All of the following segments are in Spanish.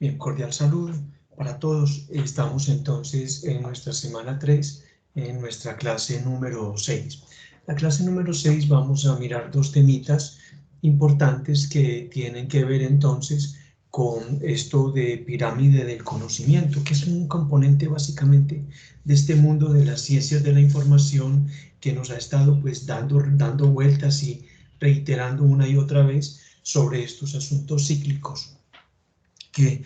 Bien, cordial saludo para todos. Estamos entonces en nuestra semana 3, en nuestra clase número 6. La clase número 6 vamos a mirar dos temitas importantes que tienen que ver entonces con esto de pirámide del conocimiento, que es un componente básicamente de este mundo de las ciencias de la información que nos ha estado pues dando vueltas y reiterando una y otra vez sobre estos asuntos cíclicos que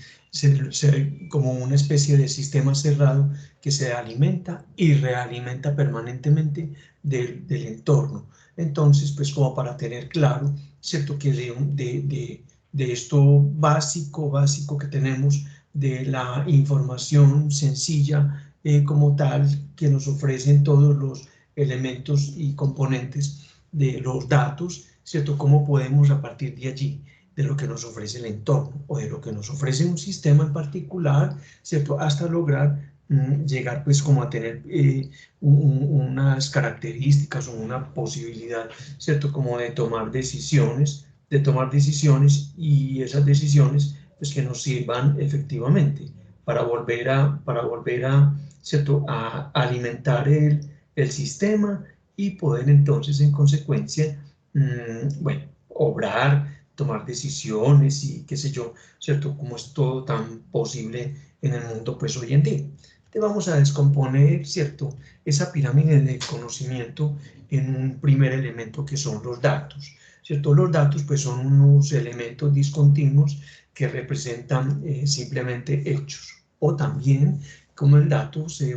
como una especie de sistema cerrado que se alimenta y realimenta permanentemente del entorno. Entonces, pues como para tener claro, ¿cierto? Que de esto básico que tenemos, de la información sencilla como tal, que nos ofrecen todos los elementos y componentes de los datos, ¿cierto? ¿Cómo podemos a partir de allí, de lo que nos ofrece el entorno o de lo que nos ofrece un sistema en particular, ¿cierto? Hasta lograr llegar pues como a tener unas características o una posibilidad, ¿cierto? Como de tomar decisiones y esas decisiones pues que nos sirvan efectivamente para volver a, ¿cierto? A alimentar el sistema y poder entonces en consecuencia, bueno, obrar, tomar decisiones y qué sé yo, ¿cierto? Como es todo tan posible en el mundo pues hoy en día. Te vamos a descomponer, ¿cierto? Esa pirámide de conocimiento en un primer elemento que son los datos, ¿cierto? Los datos pues son unos elementos discontinuos que representan simplemente hechos, o también como el dato se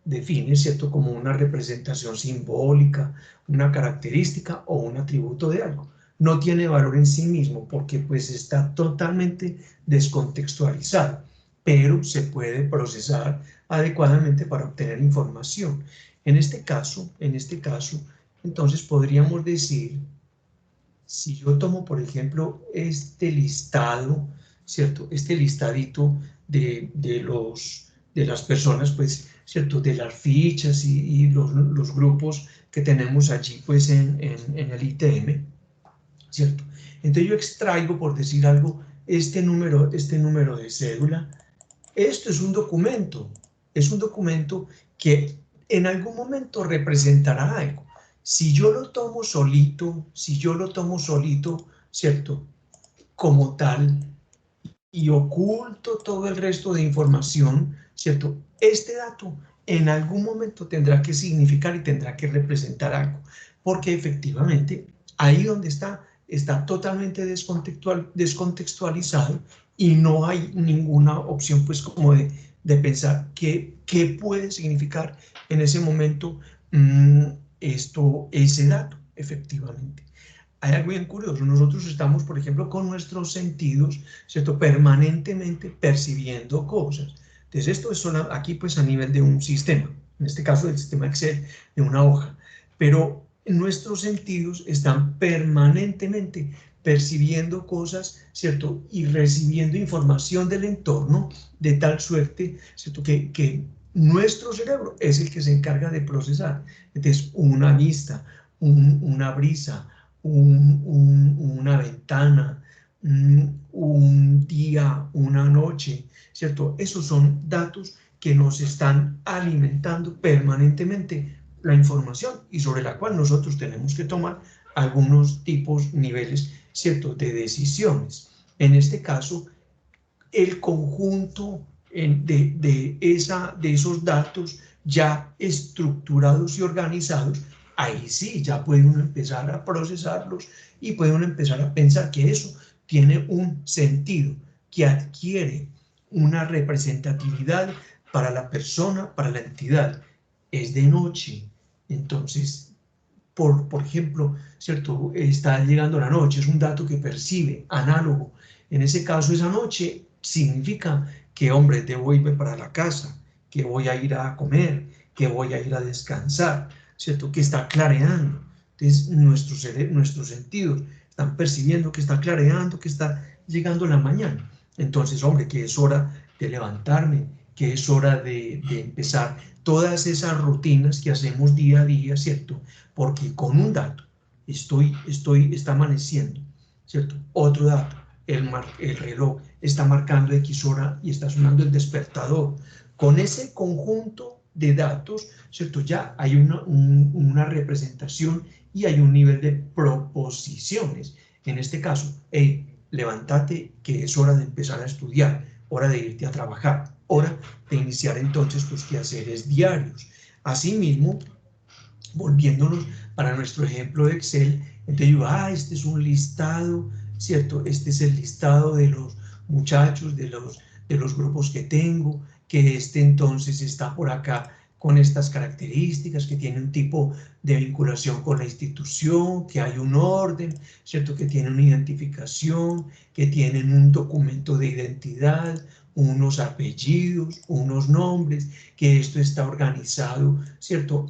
define, ¿cierto? Como una representación simbólica, una característica o un atributo de algo. No tiene valor en sí mismo porque pues está totalmente descontextualizado, pero se puede procesar adecuadamente para obtener información. En este caso, entonces podríamos decir, si yo tomo, por ejemplo, este listado, ¿cierto? Este listadito de las personas, pues, ¿cierto? De las fichas y los grupos que tenemos allí, pues, en el ITM, ¿cierto? Entonces yo extraigo, por decir algo, este número de cédula. Esto es un documento que en algún momento representará algo. Si yo lo tomo solito, ¿cierto? Como tal, y oculto todo el resto de información, ¿cierto? Este dato en algún momento tendrá que significar y tendrá que representar algo, porque efectivamente ahí donde está totalmente descontextualizado y no hay ninguna opción pues como de pensar qué puede significar en ese momento ese dato, efectivamente. Hay algo bien curioso, nosotros estamos, por ejemplo, con nuestros sentidos, ¿cierto? Permanentemente percibiendo cosas. Entonces, esto es solo aquí, pues, a nivel de un sistema, en este caso del sistema Excel, de una hoja, pero nuestros sentidos están permanentemente percibiendo cosas, ¿cierto? Y recibiendo información del entorno de tal suerte, ¿cierto? Que nuestro cerebro es el que se encarga de procesar. Entonces, una vista, una brisa, una ventana, un día, una noche, ¿cierto? Esos son datos que nos están alimentando permanentemente la información y sobre la cual nosotros tenemos que tomar algunos niveles, ¿cierto? De decisiones. En este caso, el conjunto de esos datos ya estructurados y organizados, ahí sí, ya puede uno empezar a procesarlos y puede uno empezar a pensar que eso tiene un sentido, que adquiere una representatividad para la persona, para la entidad. Es de noche, entonces, por ejemplo, ¿cierto? Está llegando la noche, es un dato que percibe, análogo. En ese caso, esa noche significa que, hombre, debo irme para la casa, que voy a ir a comer, que voy a ir a descansar, ¿cierto? Que está clareando. Entonces, nuestros sentidos están percibiendo que está clareando, que está llegando la mañana. Entonces, hombre, que es hora de levantarme, que es hora de empezar todas esas rutinas que hacemos día a día, ¿cierto? Porque con un dato está amaneciendo, ¿cierto? Otro dato, el reloj está marcando X hora y está sonando el despertador. Con ese conjunto de datos, ¿cierto? Ya hay una representación y hay un nivel de proposiciones. En este caso, hey, levántate que es hora de empezar a estudiar, hora de irte a trabajar, hora de iniciar entonces tus quehaceres diarios. Asimismo, volviéndonos para nuestro ejemplo de Excel, entonces digo, este es un listado, ¿cierto? Este es el listado de los muchachos, de los grupos que tengo, que este entonces está por acá con estas características, que tiene un tipo de vinculación con la institución, que hay un orden, ¿cierto? Que tiene una identificación, que tienen un documento de identidad, unos apellidos, unos nombres, que esto está organizado, ¿cierto?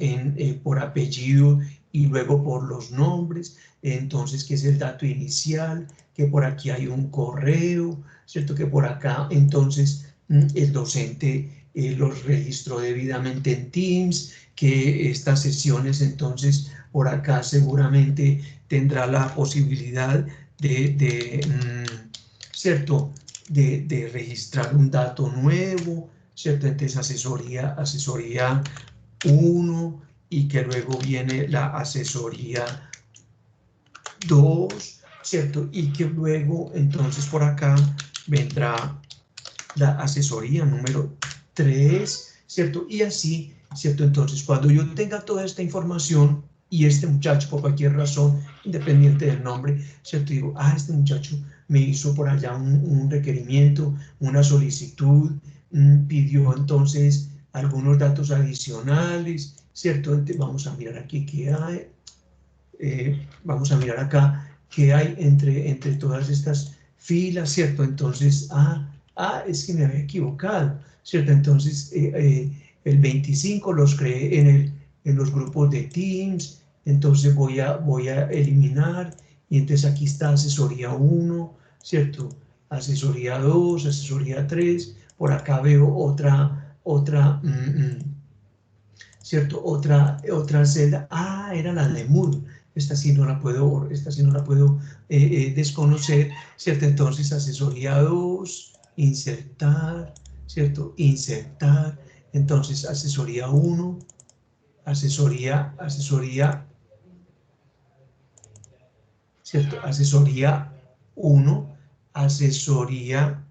Por apellido y luego por los nombres, entonces, que es el dato inicial, que por aquí hay un correo, ¿cierto? Que por acá, entonces, el docente los registró debidamente en Teams, que estas sesiones, entonces, por acá seguramente tendrá la posibilidad ¿cierto? De registrar un dato nuevo, ¿cierto? Entonces asesoría 1 y que luego viene la asesoría 2, ¿cierto? Y que luego entonces por acá vendrá la asesoría número 3, ¿cierto? Y así, ¿cierto? Entonces cuando yo tenga toda esta información y este muchacho por cualquier razón, independiente del nombre, ¿cierto? Digo, este muchacho me hizo por allá un requerimiento, una solicitud, pidió entonces algunos datos adicionales, ¿cierto? Entonces, vamos a mirar aquí qué hay, vamos a mirar acá qué hay entre todas estas filas, ¿cierto? Entonces, es que me había equivocado, ¿cierto? Entonces, el 25 los creé en los grupos de Teams, entonces voy a eliminar, y entonces aquí está asesoría 1, ¿cierto? Asesoría 2, asesoría 3, por acá veo otra, ¿cierto? Otra celda, era la de Moodle, esta sí no la puedo desconocer, ¿cierto? Entonces, asesoría 2, insertar, ¿cierto? Insertar, entonces, asesoría 1, asesoría, ¿cierto? Asesoría 1, asesoría,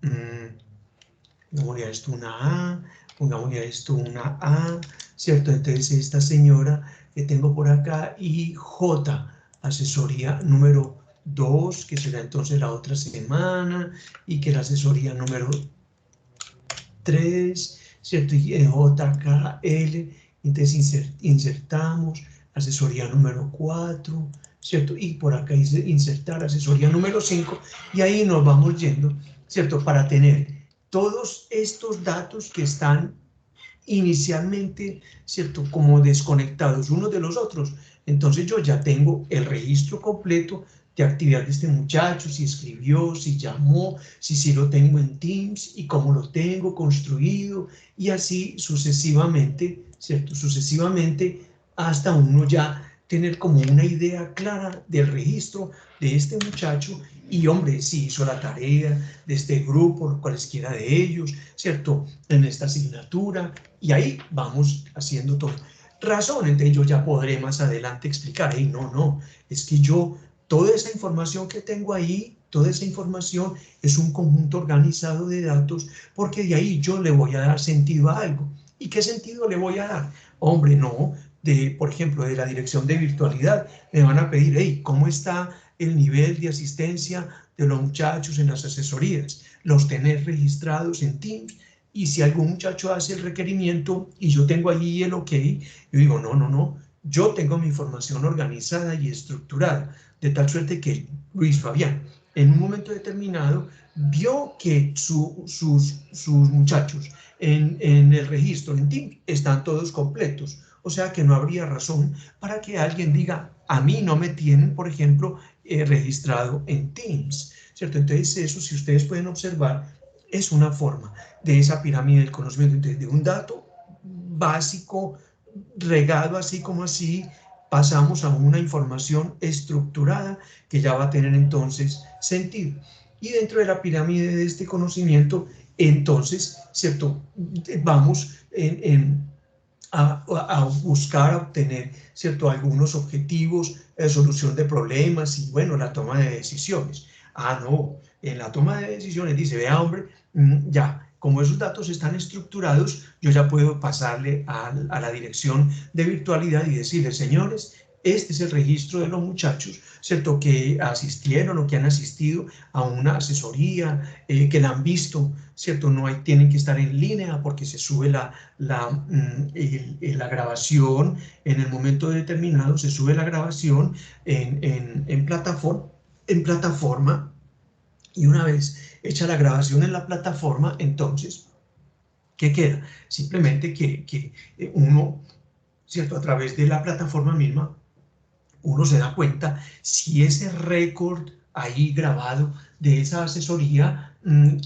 pongámosle a esto una A, pongámosle a esto una A, ¿cierto? Entonces esta señora que tengo por acá y J, asesoría número 2, que será entonces la otra semana, y que la asesoría número 3, ¿cierto? Y JKL, entonces insertamos asesoría número 4, ¿cierto? Y por acá dice insertar asesoría número 5, y ahí nos vamos yendo, ¿cierto? Para tener todos estos datos que están inicialmente, ¿cierto? Como desconectados unos de los otros. Entonces yo ya tengo el registro completo de actividad de este muchacho, si escribió, si llamó, si lo tengo en Teams y cómo lo tengo construido, y así sucesivamente, ¿cierto? Sucesivamente hasta uno ya tener como una idea clara del registro de este muchacho y, hombre, si hizo la tarea de este grupo, cualesquiera de ellos, ¿cierto? En esta asignatura, y ahí vamos haciendo todo. Razón, entonces yo ya podré más adelante explicar, no, es que yo, toda esa información que tengo ahí, toda esa información es un conjunto organizado de datos, porque de ahí yo le voy a dar sentido a algo. ¿Y qué sentido le voy a dar? Hombre, no, por ejemplo, de la dirección de virtualidad, me van a pedir, hey, ¿cómo está el nivel de asistencia de los muchachos en las asesorías? Los tenés registrados en Teams, y si algún muchacho hace el requerimiento y yo tengo allí el OK, yo digo, no, yo tengo mi información organizada y estructurada, de tal suerte que Luis Fabián, en un momento determinado, vio que sus muchachos en el registro en Teams están todos completos, o sea que no habría razón para que alguien diga, a mí no me tienen, por ejemplo, registrado en Teams, ¿cierto? Entonces eso, si ustedes pueden observar, es una forma de esa pirámide del conocimiento. Entonces, de un dato básico regado así como así, pasamos a una información estructurada que ya va a tener entonces sentido. Y dentro de la pirámide de este conocimiento, entonces, ¿cierto? Vamos a buscar obtener, ¿cierto?, algunos objetivos, solución de problemas y, bueno, la toma de decisiones. Ah, no, en la toma de decisiones dice, vea, hombre, ya, como esos datos están estructurados, yo ya puedo pasarle a la dirección de virtualidad y decirle, señores, este es el registro de los muchachos, ¿cierto?, que asistieron o que han asistido a una asesoría, que la han visto, ¿cierto? No hay, tienen que estar en línea porque se sube la grabación en el momento determinado, se sube la grabación en plataforma, y una vez hecha la grabación en la plataforma, entonces, ¿qué queda? Simplemente que uno, ¿cierto?, a través de la plataforma misma, uno se da cuenta si ese récord ahí grabado de esa asesoría,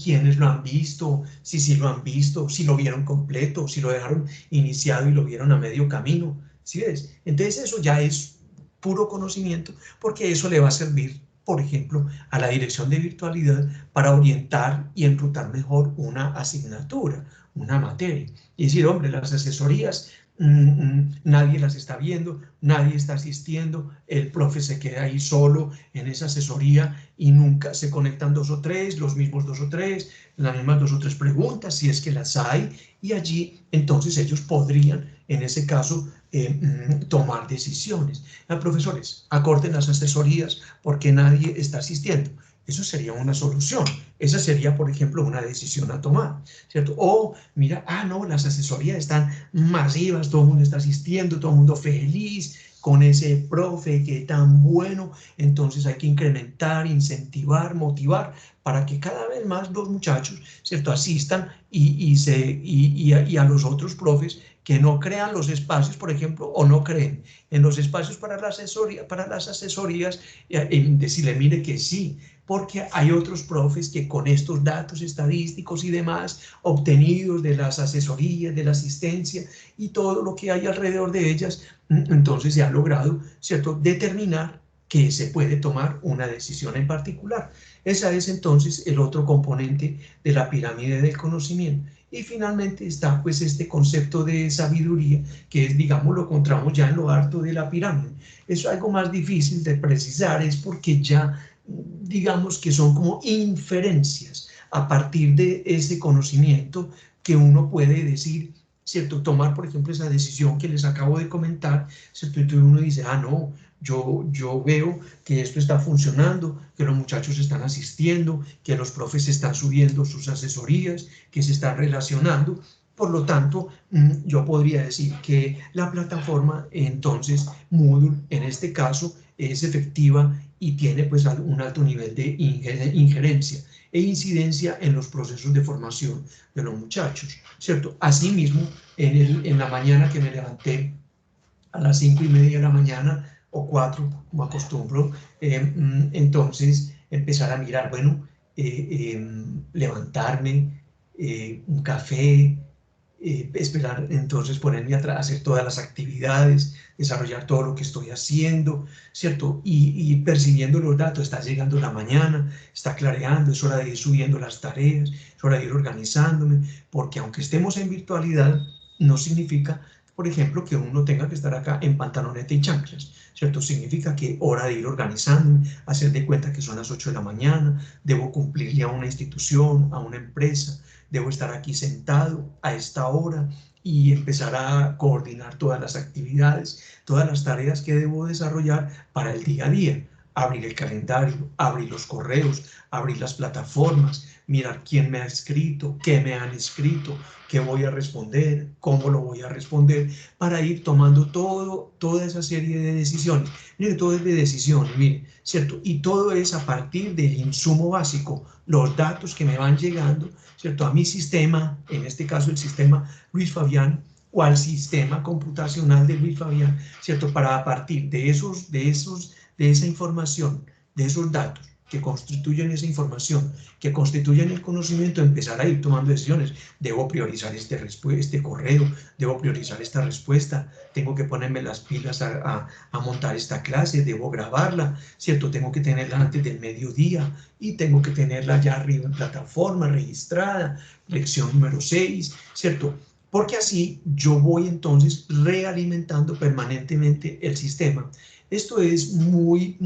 quiénes lo han visto, si lo han visto, si lo vieron completo, si lo dejaron iniciado y lo vieron a medio camino, ¿sí ves? Entonces eso ya es puro conocimiento, porque eso le va a servir, por ejemplo, a la dirección de virtualidad para orientar y enrutar mejor una asignatura, una materia. Y decir, hombre, las asesorías nadie las está viendo, nadie está asistiendo, el profe se queda ahí solo en esa asesoría y nunca se conectan dos o tres, los mismos dos o tres, las mismas dos o tres preguntas, si es que las hay, y allí entonces ellos podrían, en ese caso, tomar decisiones. Profesores, acorten las asesorías porque nadie está asistiendo. Eso sería una solución. Esa sería, por ejemplo, una decisión a tomar, ¿cierto? O, mira, no, las asesorías están masivas, todo el mundo está asistiendo, todo el mundo feliz con ese profe que tan bueno, entonces hay que incrementar, incentivar, motivar para que cada vez más los muchachos, ¿cierto?, asistan y a los otros profes que no crean los espacios, por ejemplo, o no creen en los espacios para las asesorías, decirle, mire que sí, porque hay otros profes que con estos datos estadísticos y demás obtenidos de las asesorías, de la asistencia y todo lo que hay alrededor de ellas, entonces se ha logrado, ¿cierto?, determinar que se puede tomar una decisión en particular. Ese es entonces el otro componente de la pirámide del conocimiento. Y finalmente está pues este concepto de sabiduría, que es, digamos, lo encontramos ya en lo alto de la pirámide. Eso es algo más difícil de precisar, es porque ya digamos que son como inferencias a partir de ese conocimiento que uno puede decir, ¿cierto? Tomar, por ejemplo, esa decisión que les acabo de comentar, ¿cierto? Entonces uno dice, no, yo veo que esto está funcionando, que los muchachos están asistiendo, que los profes están subiendo sus asesorías, que se están relacionando. Por lo tanto, yo podría decir que la plataforma, entonces, Moodle, en este caso, es efectiva y tiene pues un alto nivel de injerencia e incidencia en los procesos de formación de los muchachos, ¿cierto? Asimismo, en la mañana que me levanté a las 5:30 de la mañana o 4, como acostumbro, entonces empezar a mirar, bueno, levantarme, un café, esperar entonces ponerme a hacer todas las actividades, desarrollar todo lo que estoy haciendo, ¿cierto? Y percibiendo los datos, está llegando la mañana, está clareando, es hora de ir subiendo las tareas, es hora de ir organizándome, porque aunque estemos en virtualidad, no significa, por ejemplo, que uno tenga que estar acá en pantaloneta y chanclas, ¿cierto? Significa que hora de ir organizándome, hacer de cuenta que son las 8 de la mañana, debo cumplirle a una institución, a una empresa, debo estar aquí sentado a esta hora y empezar a coordinar todas las actividades, todas las tareas que debo desarrollar para el día a día. Abrir el calendario, abrir los correos, abrir las plataformas, mirar quién me ha escrito, qué me han escrito, qué voy a responder, cómo lo voy a responder, para ir tomando toda esa serie de decisiones. Mire, todo es de decisiones, mire, ¿cierto? Y todo es a partir del insumo básico, los datos que me van llegando, ¿cierto?, a mi sistema, en este caso el sistema Luis Fabián, o al sistema computacional de Luis Fabián, ¿cierto?, para a partir de esa información, de esos datos, que constituyen esa información, que constituyen el conocimiento, empezar a ir tomando decisiones. Debo priorizar este correo, debo priorizar esta respuesta, tengo que ponerme las pilas a montar esta clase, debo grabarla, ¿cierto? Tengo que tenerla antes del mediodía y tengo que tenerla ya arriba en plataforma, registrada, lección número 6, ¿cierto? Porque así yo voy entonces realimentando permanentemente el sistema. Esto es muy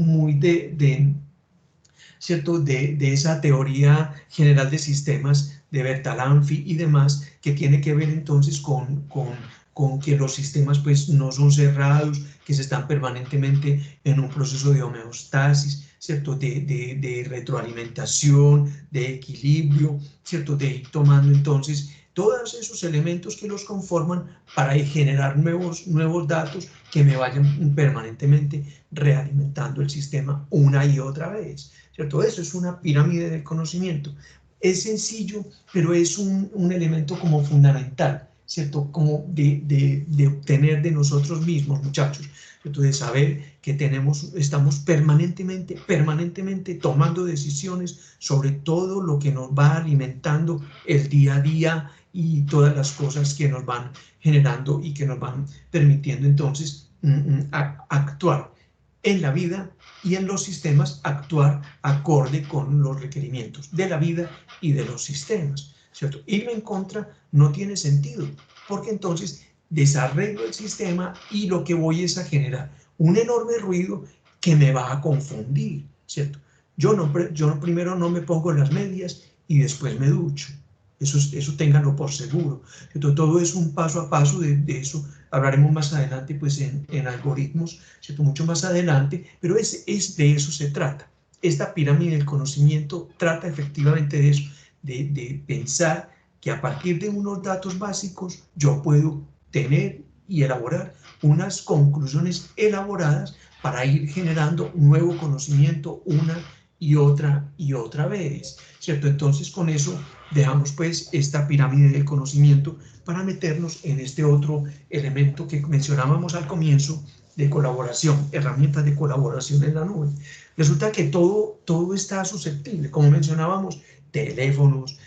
¿cierto? De esa teoría general de sistemas de Bertalanffy y demás, que tiene que ver entonces con que los sistemas pues no son cerrados, que se están permanentemente en un proceso de homeostasis, ¿cierto? De retroalimentación, de equilibrio, ¿cierto? De ir tomando entonces todos esos elementos que los conforman para generar nuevos datos que me vayan permanentemente realimentando el sistema una y otra vez, ¿cierto? Eso es una pirámide del conocimiento. Es sencillo, pero es un elemento como fundamental, ¿cierto? Como de obtener de nosotros mismos, muchachos, ¿cierto? De saber que estamos permanentemente tomando decisiones sobre todo lo que nos va alimentando el día a día y todas las cosas que nos van generando y que nos van permitiendo entonces actuar en la vida y en los sistemas, actuar acorde con los requerimientos de la vida y de los sistemas, ¿cierto? Irme en contra no tiene sentido, porque entonces desarreglo el sistema y lo que voy es a generar un enorme ruido que me va a confundir, ¿cierto? Yo primero no me pongo las medias y después me ducho. Eso ténganlo por seguro. Entonces, todo es un paso a paso de eso. Hablaremos más adelante pues en algoritmos, ¿cierto? Mucho más adelante, pero de eso se trata. Esta pirámide del conocimiento trata efectivamente de eso, de pensar que a partir de unos datos básicos yo puedo tener y elaborar unas conclusiones elaboradas para ir generando nuevo conocimiento una y otra vez, ¿cierto? Entonces con eso dejamos pues esta pirámide del conocimiento para meternos en este otro elemento que mencionábamos al comienzo de colaboración, herramientas de colaboración en la nube. Resulta que todo está susceptible, como mencionábamos, teléfonos,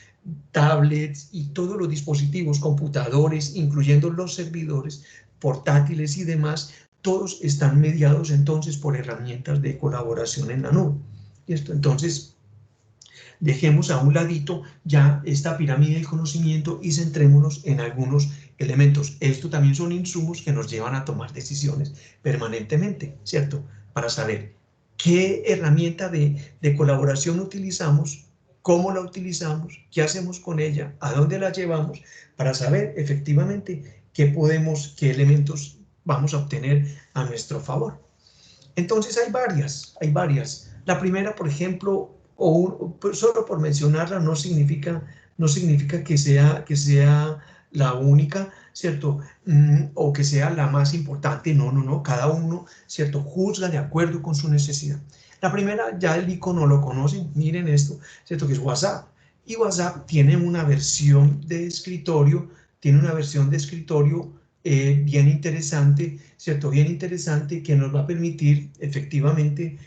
tablets y todos los dispositivos, computadores, incluyendo los servidores, portátiles y demás, todos están mediados entonces por herramientas de colaboración en la nube. Y esto entonces dejemos a un ladito ya esta pirámide del conocimiento y centrémonos en algunos elementos. Esto también son insumos que nos llevan a tomar decisiones permanentemente, ¿cierto? Para saber qué herramienta de colaboración utilizamos, cómo la utilizamos, qué hacemos con ella, a dónde la llevamos, para saber efectivamente qué elementos vamos a obtener a nuestro favor. Entonces hay varias. La primera, por ejemplo, solo por mencionarla no significa que sea la única, ¿cierto? O que sea la más importante, no, cada uno, ¿cierto? Juzga de acuerdo con su necesidad. La primera, ya el icono lo conocen, miren esto, ¿cierto? Que es WhatsApp. Y WhatsApp tiene una versión de escritorio, bien interesante, ¿cierto? Bien interesante que nos va a permitir efectivamente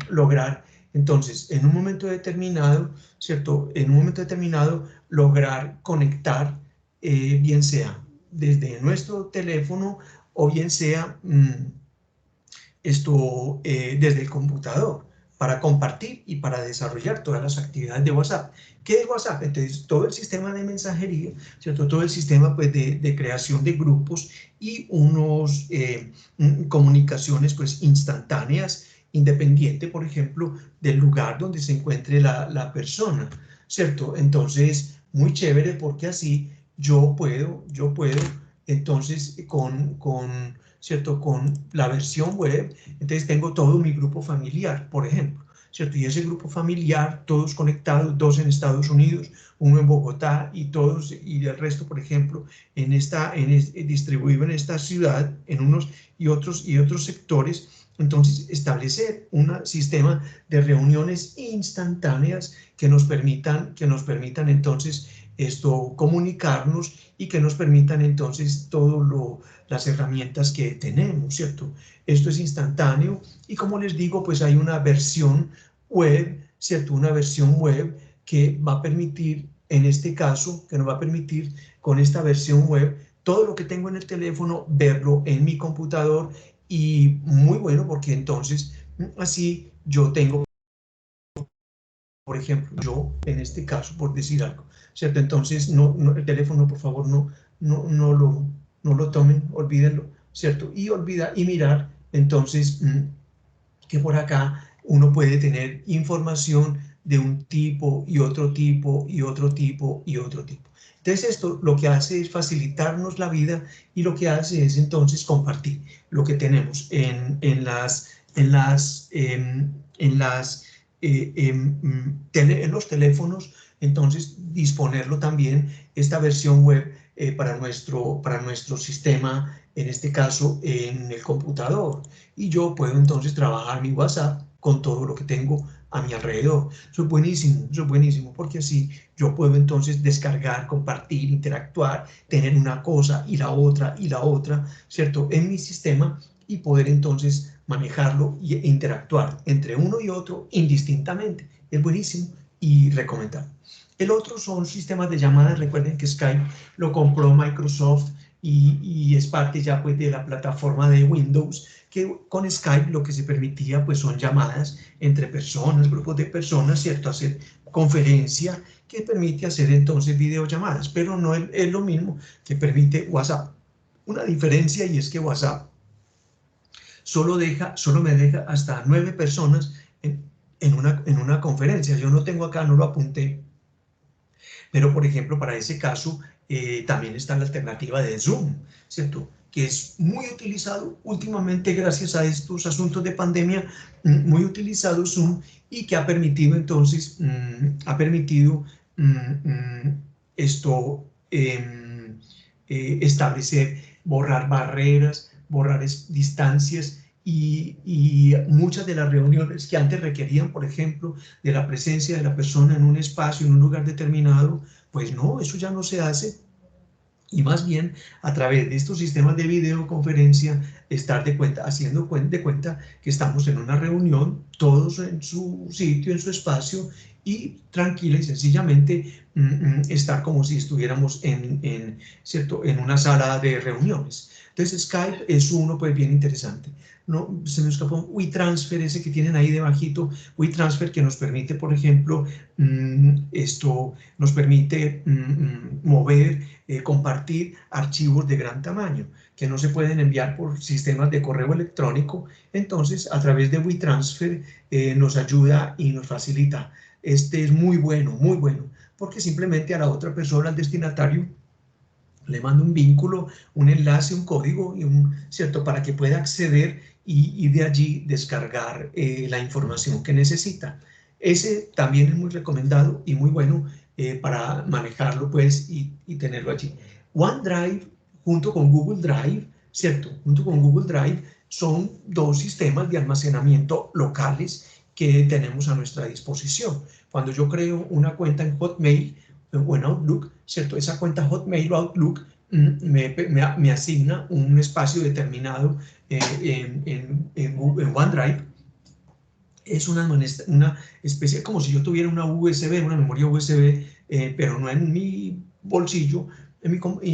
lograr, entonces, en un momento determinado, ¿cierto? En un momento determinado, lograr conectar, bien sea desde nuestro teléfono o bien sea desde el computador, para compartir y para desarrollar todas las actividades de WhatsApp. ¿Qué es WhatsApp? Entonces, todo el sistema de mensajería, ¿cierto? Todo el sistema pues, de creación de grupos y unos comunicaciones pues, instantáneas, independiente, por ejemplo, del lugar donde se encuentre la persona, ¿cierto? Entonces, muy chévere porque así yo puedo entonces, ¿cierto? Con la versión web, entonces tengo todo mi grupo familiar, por ejemplo, ¿cierto? Y ese grupo familiar, todos conectados, dos en Estados Unidos, uno en Bogotá y el resto, por ejemplo, distribuido en esta ciudad, en unos y otros sectores. Entonces, establecer un sistema de reuniones instantáneas que nos permitan entonces comunicarnos y que nos permitan entonces las herramientas que tenemos, ¿cierto? Esto es instantáneo y como les digo, pues hay una versión web, ¿cierto? Una versión web que va a permitir, en este caso, que nos va a permitir con esta versión web, todo lo que tengo en el teléfono, verlo en mi computador, y muy bueno porque entonces así yo tengo, por ejemplo, yo en este caso, por decir algo, ¿cierto? Entonces el teléfono, por favor, no lo tomen, olvídenlo, ¿cierto? Y mirar entonces que por acá uno puede tener información de un tipo y otro tipo y otro tipo y otro tipo. Entonces esto lo que hace es facilitarnos la vida, y lo que hace es entonces compartir lo que tenemos en los teléfonos, entonces disponerlo también, esta versión web, para nuestro sistema, en este caso en el computador, y yo puedo entonces trabajar mi WhatsApp con todo lo que tengo a mi alrededor. Eso es buenísimo, porque así yo puedo entonces descargar, compartir, interactuar, tener una cosa y la otra, ¿cierto? En mi sistema, y poder entonces manejarlo e interactuar entre uno y otro indistintamente. Es buenísimo y recomendable. El otro son sistemas de llamadas. Recuerden que Skype lo compró Microsoft, y es parte ya pues de la plataforma de Windows, que con Skype lo que se permitía pues son llamadas entre personas, grupos de personas, ¿cierto? Hacer conferencia, que permite hacer entonces videollamadas, pero no es lo mismo que permite WhatsApp. Una diferencia, y es que WhatsApp solo me deja hasta 9 personas en una conferencia. Yo no tengo acá, no lo apunté, pero por ejemplo para ese caso también está la alternativa de Zoom, ¿cierto? Que es muy utilizado últimamente gracias a estos asuntos de pandemia, muy utilizado Zoom, y que ha permitido entonces, esto, establecer, borrar barreras, borrar distancias, y muchas de las reuniones que antes requerían, por ejemplo, de la presencia de la persona en un espacio, en un lugar determinado, pues no, eso ya no se hace, y más bien a través de estos sistemas de videoconferencia, estar haciendo de cuenta que estamos en una reunión, todos en su sitio, en su espacio, y tranquila y sencillamente estar como si estuviéramos ¿cierto? En una sala de reuniones. Entonces Skype es uno pues bien interesante. No, se me escapó WeTransfer, ese que tienen ahí debajito, WeTransfer, que nos permite, por ejemplo, nos permite mover, compartir archivos de gran tamaño que no se pueden enviar por sistemas de correo electrónico. Entonces, a través de WeTransfer nos ayuda y nos facilita. Este es muy bueno, porque simplemente a la otra persona, al destinatario, le mando un vínculo, un enlace, un código, ¿cierto? Para que pueda acceder y de allí descargar la información que necesita. Ese también es muy recomendado y muy bueno para manejarlo pues y tenerlo allí. OneDrive junto con Google Drive, ¿cierto? Junto con Google Drive son dos sistemas de almacenamiento locales que tenemos a nuestra disposición. Cuando yo creo una cuenta en Hotmail o en Outlook, ¿cierto? Esa cuenta Hotmail o Outlook me asigna un espacio determinado en OneDrive. Es una especie, como si yo tuviera una USB, una memoria USB, pero no en mi bolsillo,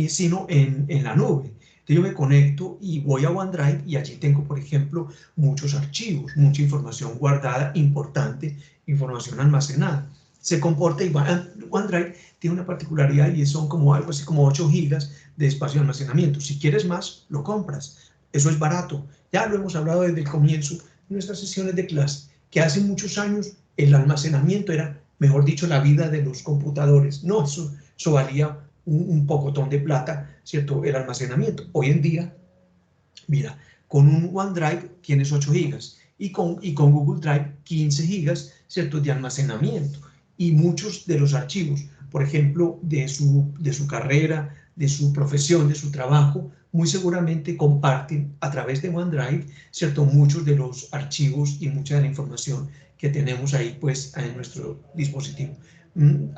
sino en la nube. Entonces yo me conecto y voy a OneDrive, y allí tengo, por ejemplo, muchos archivos, mucha información guardada, importante, información almacenada. Se comporta igual. OneDrive tiene una particularidad, y son como algo así como 8 gigas de espacio de almacenamiento. Si quieres más, lo compras. Eso es barato. Ya lo hemos hablado desde el comienzo de nuestras sesiones de clase, que hace muchos años el almacenamiento era, mejor dicho, la vida de los computadores. No, eso valía un pocotón de plata, ¿cierto? El almacenamiento. Hoy en día, mira, con un OneDrive tienes 8 gigas, y con Google Drive 15 gigas, ¿cierto? De almacenamiento. Y muchos de los archivos, por ejemplo, de su carrera, de su profesión, de su trabajo, muy seguramente comparten a través de OneDrive, ¿cierto? Muchos de los archivos y mucha de la información que tenemos ahí pues en nuestro dispositivo.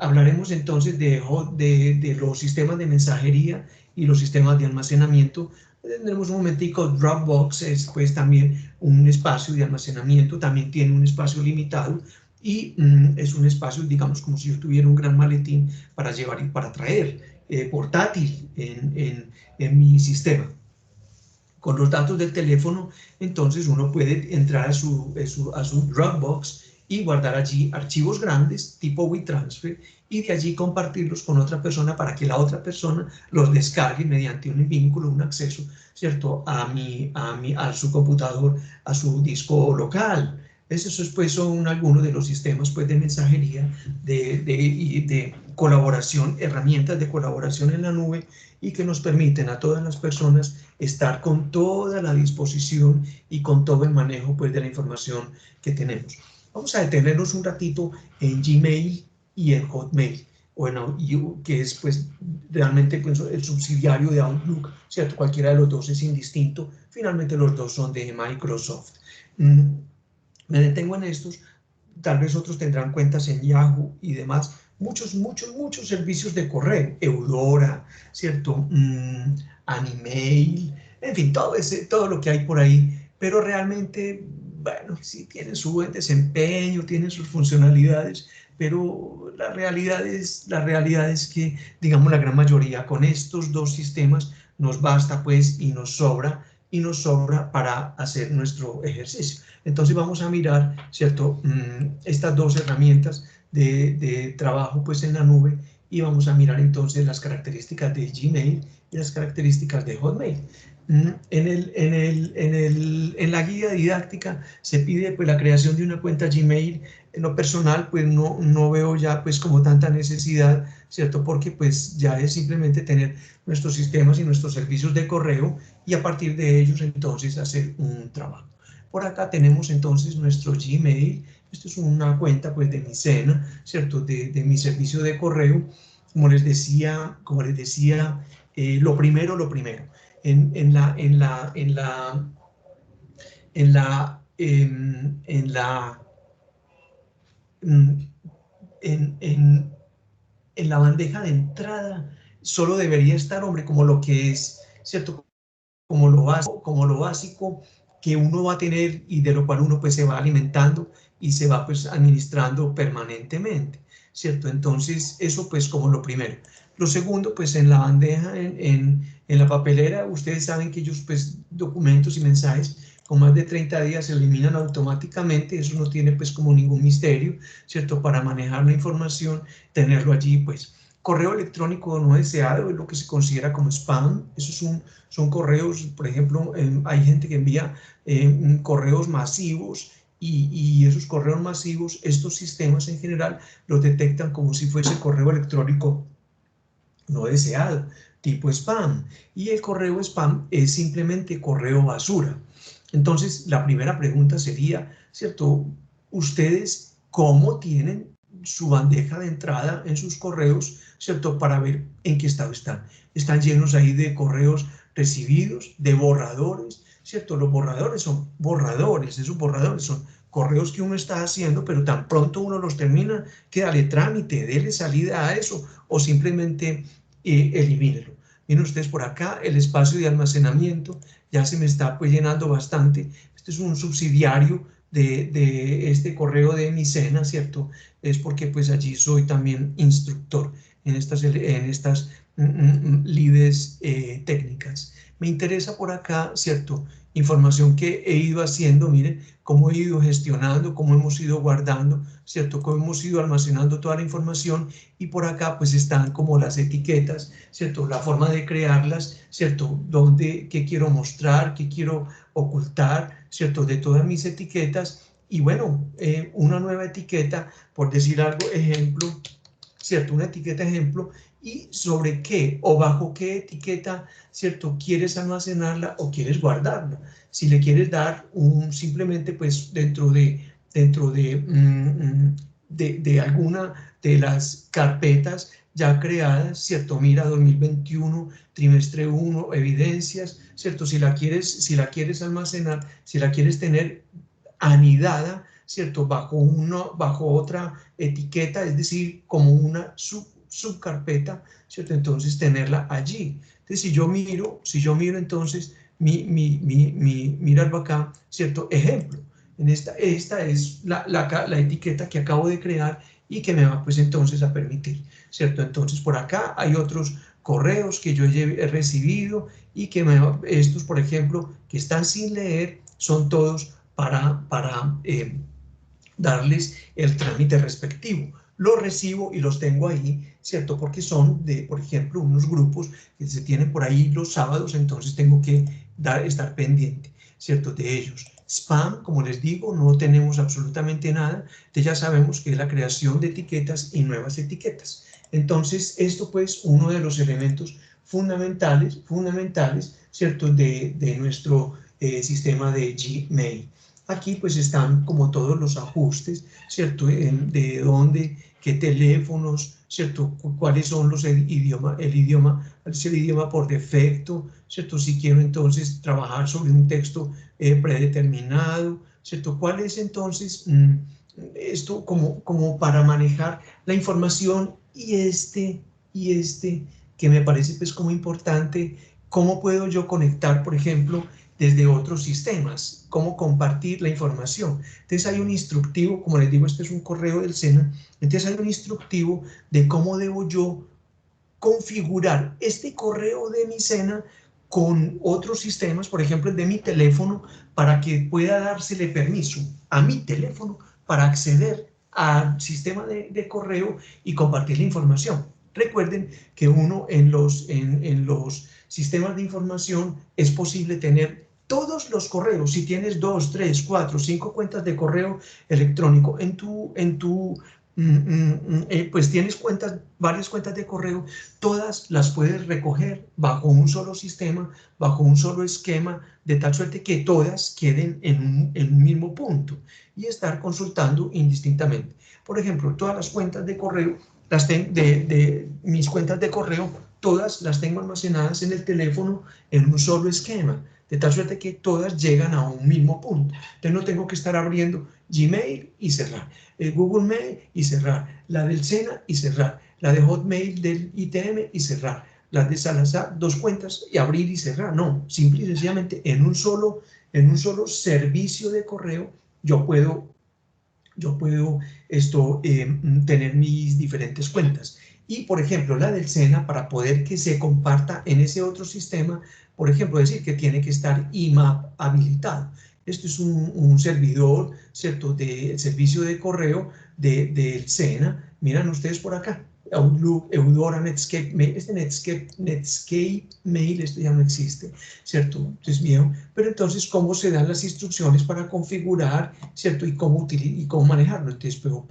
Hablaremos entonces de los sistemas de mensajería y los sistemas de almacenamiento. Tendremos un momentico. Dropbox es pues también un espacio de almacenamiento, también tiene un espacio limitado, y es un espacio, digamos, como si yo tuviera un gran maletín para llevar y para traer portátil en mi sistema. Con los datos del teléfono, entonces uno puede entrar a su Dropbox y guardar allí archivos grandes tipo WeTransfer y de allí compartirlos con otra persona para que la otra persona los descargue mediante un vínculo, un acceso, ¿cierto? A su computador, a su disco local. Esos pues son algunos de los sistemas pues, de mensajería, de colaboración, herramientas de colaboración en la nube y que nos permiten a todas las personas estar con toda la disposición y con todo el manejo pues, de la información que tenemos. Vamos a detenernos un ratito en Gmail y en Hotmail, bueno, que es pues realmente pues, el subsidiario de Outlook, ¿cierto? Cualquiera de los dos es indistinto, finalmente los dos son de Microsoft. Me detengo en estos, tal vez otros tendrán cuentas en Yahoo y demás, muchos servicios de correo, Eudora, ¿cierto? Animail, en fin, todo lo que hay por ahí, pero realmente, bueno, sí tienen su buen desempeño, tienen sus funcionalidades, pero la realidad es que, digamos, la gran mayoría con estos dos sistemas nos basta pues y nos sobra para hacer nuestro ejercicio. Entonces vamos a mirar, ¿cierto? Estas dos herramientas de trabajo pues en la nube y vamos a mirar entonces las características de Gmail y las características de Hotmail. En la guía didáctica se pide pues la creación de una cuenta Gmail. En lo personal pues no veo ya pues como tanta necesidad, ¿cierto? Porque pues ya es simplemente tener nuestros sistemas y nuestros servicios de correo y a partir de ellos entonces hacer un trabajo. Por acá tenemos entonces nuestro Gmail. Esto es una cuenta pues de mi cena, ¿cierto? De mi servicio de correo. Como les decía, lo primero, en la, en la, en la, en la, en la, en la bandeja de entrada solo debería estar, hombre, como lo que es, ¿cierto? Como lo básico que uno va a tener y de lo cual uno pues se va alimentando y se va pues administrando permanentemente, ¿cierto? Entonces eso pues como lo primero. Lo segundo pues en la bandeja, en la papelera, ustedes saben que ellos pues documentos y mensajes con más de 30 días se eliminan automáticamente, eso no tiene pues como ningún misterio, ¿cierto? Para manejar la información, tenerlo allí pues. Correo electrónico no deseado es lo que se considera como spam, son correos, por ejemplo, hay gente que envía correos masivos y esos correos masivos, estos sistemas en general los detectan como si fuese correo electrónico no deseado, tipo spam. Y el correo spam es simplemente correo basura. Entonces, la primera pregunta sería, ¿cierto? ¿Ustedes cómo tienen su bandeja de entrada en sus correos, ¿cierto? Para ver en qué estado están. Están llenos ahí de correos recibidos, de borradores, ¿cierto? Los borradores son borradores, esos borradores son correos que uno está haciendo, pero tan pronto uno los termina, que dale trámite, dele salida a eso, o simplemente elimínelo. Miren ustedes por acá, el espacio de almacenamiento ya se me está pues llenando bastante. Este es un subsidiario de este correo de mi cena, ¿cierto? Es porque pues allí soy también instructor en estas lides técnicas. Me interesa por acá, ¿cierto? Información que he ido haciendo, miren, cómo he ido gestionando, cómo hemos ido guardando, ¿cierto? Cómo hemos ido almacenando toda la información y por acá pues están como las etiquetas, ¿cierto? La forma de crearlas, ¿cierto? Dónde, qué quiero mostrar, qué quiero ocultar, ¿cierto? De todas mis etiquetas y bueno, una nueva etiqueta, por decir algo, ejemplo, ¿cierto? Una etiqueta ejemplo y sobre qué o bajo qué etiqueta, ¿cierto? Quieres almacenarla o quieres guardarla. Si le quieres dar simplemente pues dentro de alguna de las carpetas ya creadas, ¿cierto? Mira 2021, trimestre 1, evidencias, ¿cierto? Si la quieres almacenar, si la quieres tener anidada, ¿cierto? Bajo otra etiqueta, es decir, como una subcarpeta, ¿cierto? Entonces tenerla allí. Entonces si yo miro entonces, mira algo acá, ¿cierto? Ejemplo. Esta es la etiqueta que acabo de crear y que me va pues entonces a permitir, ¿cierto? Entonces por acá hay otros correos que yo he recibido y que estos, por ejemplo, que están sin leer, son todos para darles el trámite respectivo. Los recibo y los tengo ahí, ¿cierto? Porque son de, por ejemplo, unos grupos que se tienen por ahí los sábados, entonces tengo que estar pendiente, ¿cierto? De ellos. Spam, como les digo, no tenemos absolutamente nada, entonces ya sabemos que es la creación de etiquetas y nuevas etiquetas. Entonces, esto pues uno de los elementos fundamentales, ¿cierto? De nuestro sistema de Gmail. Aquí pues están como todos los ajustes, ¿cierto? De dónde, qué teléfonos, ¿cierto? Cuáles son los idiomas, es el idioma por defecto, ¿cierto? Si quiero entonces trabajar sobre un texto predeterminado, ¿cierto? ¿Cuál es entonces esto como para manejar la información y que me parece pues como importante, cómo puedo yo conectar, por ejemplo, desde otros sistemas, cómo compartir la información. Entonces hay un instructivo, como les digo, este es un correo del SENA, entonces hay un instructivo de cómo debo yo configurar este correo de mi SENA con otros sistemas, por ejemplo el de mi teléfono, para que pueda dársele permiso a mi teléfono para acceder al sistema de correo y compartir la información. Recuerden que uno en los sistemas de información es posible tener todos los correos. Si tienes 2, 3, 4, 5 cuentas de correo electrónico pues tienes varias cuentas de correo, todas las puedes recoger bajo un solo sistema, bajo un solo esquema, de tal suerte que todas queden en un mismo punto y estar consultando indistintamente. Por ejemplo, todas las cuentas de correo, de mis cuentas de correo, todas las tengo almacenadas en el teléfono en un solo esquema, de tal suerte que todas llegan a un mismo punto. Entonces no tengo que estar abriendo Gmail y cerrar, Google Mail y cerrar, la del SENA y cerrar, la de Hotmail del ITM y cerrar, las de Salazar, 2 cuentas y abrir y cerrar. No, simple y sencillamente en un solo servicio de correo yo puedo tener mis diferentes cuentas. Y, por ejemplo, la del SENA, para poder que se comparta en ese otro sistema, por ejemplo, decir que tiene que estar IMAP habilitado. Esto es un servidor, ¿cierto?, del servicio de correo del SENA. Miran ustedes por acá. Outlook, Eudora, Netscape Mail, Netscape Mail, esto ya no existe, ¿cierto? Es viejo, pero entonces, ¿cómo se dan las instrucciones para configurar, ¿cierto? Y cómo manejarlo. Entonces, POP,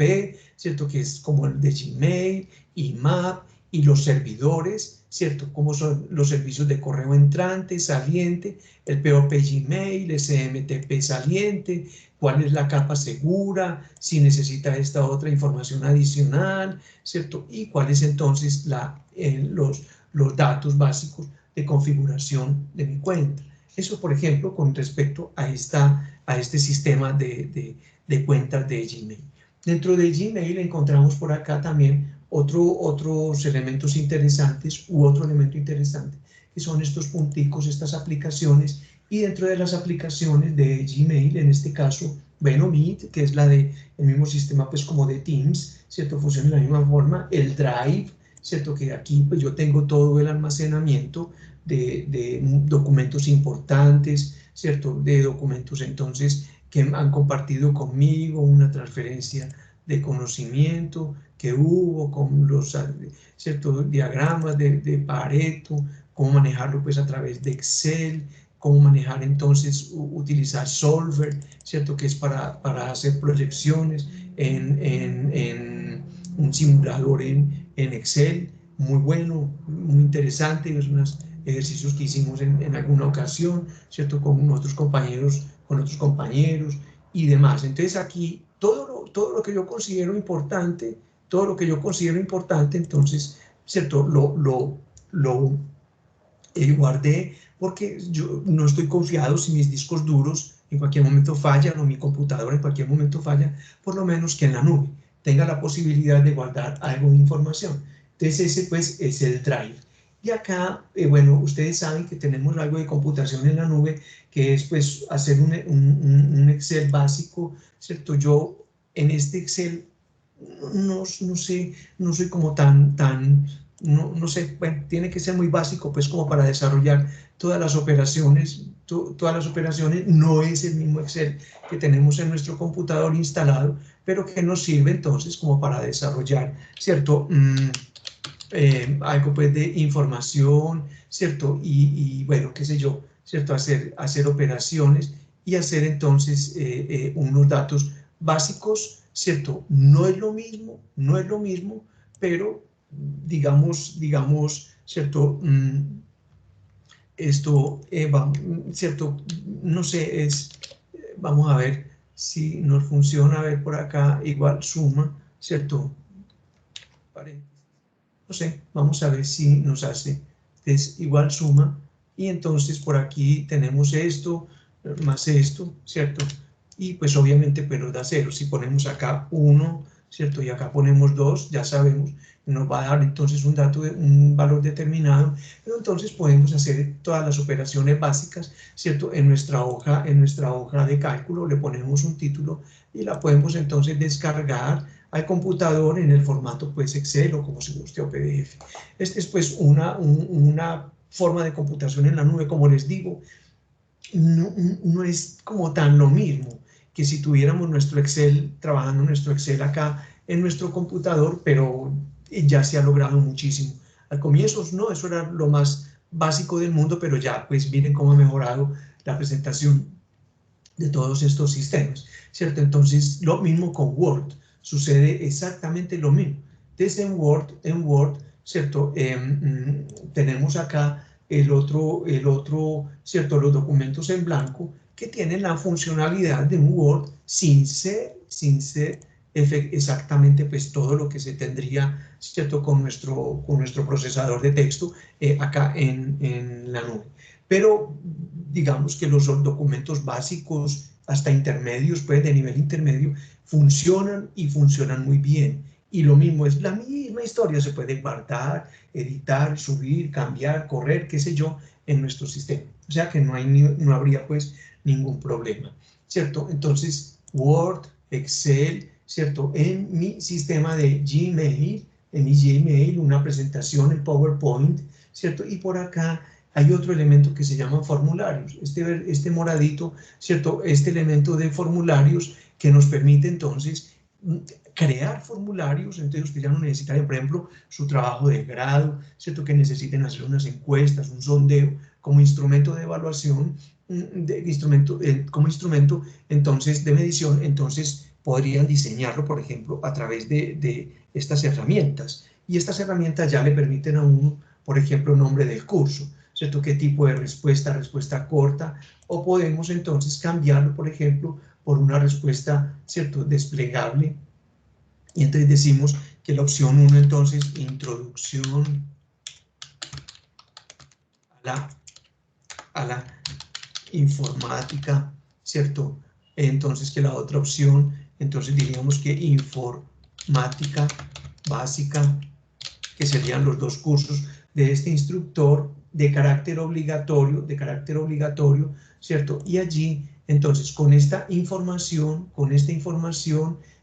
¿cierto? Que es como el de Gmail, IMAP, y los servidores, ¿cierto? Cómo son los servicios de correo entrante, saliente, el POP Gmail, SMTP saliente, cuál es la capa segura, si necesita esta otra información adicional, ¿cierto? Y cuáles entonces los datos básicos de configuración de mi cuenta. Eso, por ejemplo, con respecto a este sistema de cuentas de Gmail. Dentro de Gmail encontramos por acá también otros elementos interesantes otro elemento interesante, que son estos punticos, estas aplicaciones, y dentro de las aplicaciones de Gmail, en este caso, bueno, Meet, que es el mismo sistema pues como de Teams, ¿cierto? Funciona de la misma forma, el Drive, ¿cierto? Que aquí pues yo tengo todo el almacenamiento de documentos importantes, ¿cierto? De documentos entonces que han compartido conmigo, una transferencia de conocimiento que hubo con los ciertos diagramas de Pareto, cómo manejarlo pues a través de Excel, cómo manejar entonces, utilizar Solver, ¿cierto? Que es para hacer proyecciones en un simulador en Excel, muy bueno, muy interesante, es unos ejercicios que hicimos en alguna ocasión, ¿cierto? Con otros compañeros y demás. Entonces aquí todo lo que yo considero importante, entonces, ¿cierto? Lo guardé porque yo no estoy confiado si mis discos duros en cualquier momento fallan o mi computadora en cualquier momento falla, por lo menos que en la nube tenga la posibilidad de guardar algo de información. Entonces ese pues es el Drive. Y acá, bueno, ustedes saben que tenemos algo de computación en la nube, que es pues hacer un Excel básico, ¿cierto? Yo en este Excel no sé, no soy como no sé, bueno, tiene que ser muy básico pues como para desarrollar todas las operaciones, no es el mismo Excel que tenemos en nuestro computador instalado, pero que nos sirve entonces como para desarrollar, ¿cierto? Algo pues de información, ¿cierto? Bueno, qué sé yo, ¿cierto? Hacer operaciones y hacer entonces unos datos básicos, ¿cierto? No es lo mismo, no es lo mismo, pero digamos, ¿cierto? Esto, ¿cierto? No sé, vamos a ver si nos funciona, a ver por acá, igual suma, ¿cierto? No sé, vamos a ver si nos hace es igual suma, y entonces por aquí tenemos esto más esto, ¿cierto? Y pues obviamente pero da 0. Si ponemos acá 1, ¿cierto? Y acá ponemos 2, ya sabemos, nos va a dar entonces un dato, un valor determinado, pero entonces podemos hacer todas las operaciones básicas, ¿cierto? En nuestra hoja de cálculo le ponemos un título y la podemos entonces descargar al computador en el formato pues Excel o como se guste o PDF. Este es pues una forma de computación en la nube, como les digo, no es como tan lo mismo que si tuviéramos nuestro Excel, trabajando nuestro Excel acá en nuestro computador, pero ya se ha logrado muchísimo. Al comienzo no, eso era lo más básico del mundo, pero ya pues miren cómo ha mejorado la presentación de todos estos sistemas, ¿cierto? Entonces, lo mismo con Word, sucede exactamente lo mismo. Desde en Word, ¿cierto? Tenemos acá ¿cierto? Los documentos en blanco que tienen la funcionalidad de un Word sin ser exactamente pues todo lo que se tendría, ¿cierto? Con nuestro procesador de texto acá en la nube. Pero digamos que los documentos básicos hasta intermedios, pues de nivel intermedio, funcionan y funcionan muy bien. Y lo mismo es la misma historia, se puede guardar, editar, subir, cambiar, correr, qué sé yo, en nuestro sistema. O sea que no habría pues ningún problema, ¿cierto? Entonces, Word, Excel, ¿cierto? En mi sistema de Gmail, una presentación en PowerPoint, ¿cierto? Y por acá hay otro elemento que se llama formularios. Este moradito, ¿cierto? Este elemento de formularios que nos permite entonces crear formularios. Entonces usted ya no necesitaría, por ejemplo, su trabajo de grado, ¿cierto? Que necesiten hacer unas encuestas, un sondeo como instrumento de evaluación, como instrumento entonces de medición, entonces podrían diseñarlo, por ejemplo, a través de estas herramientas. Y estas herramientas ya le permiten a uno, por ejemplo, nombre del curso, ¿cierto? ¿Qué tipo de respuesta? Respuesta corta, o podemos entonces cambiarlo, por ejemplo, por una respuesta, ¿cierto? Desplegable. Y entonces decimos que la opción 1, entonces, introducción a la informática, ¿cierto? Entonces que la otra opción, entonces diríamos que informática básica, que serían los dos cursos de este instructor de carácter obligatorio, ¿cierto? Y allí, entonces, con esta información,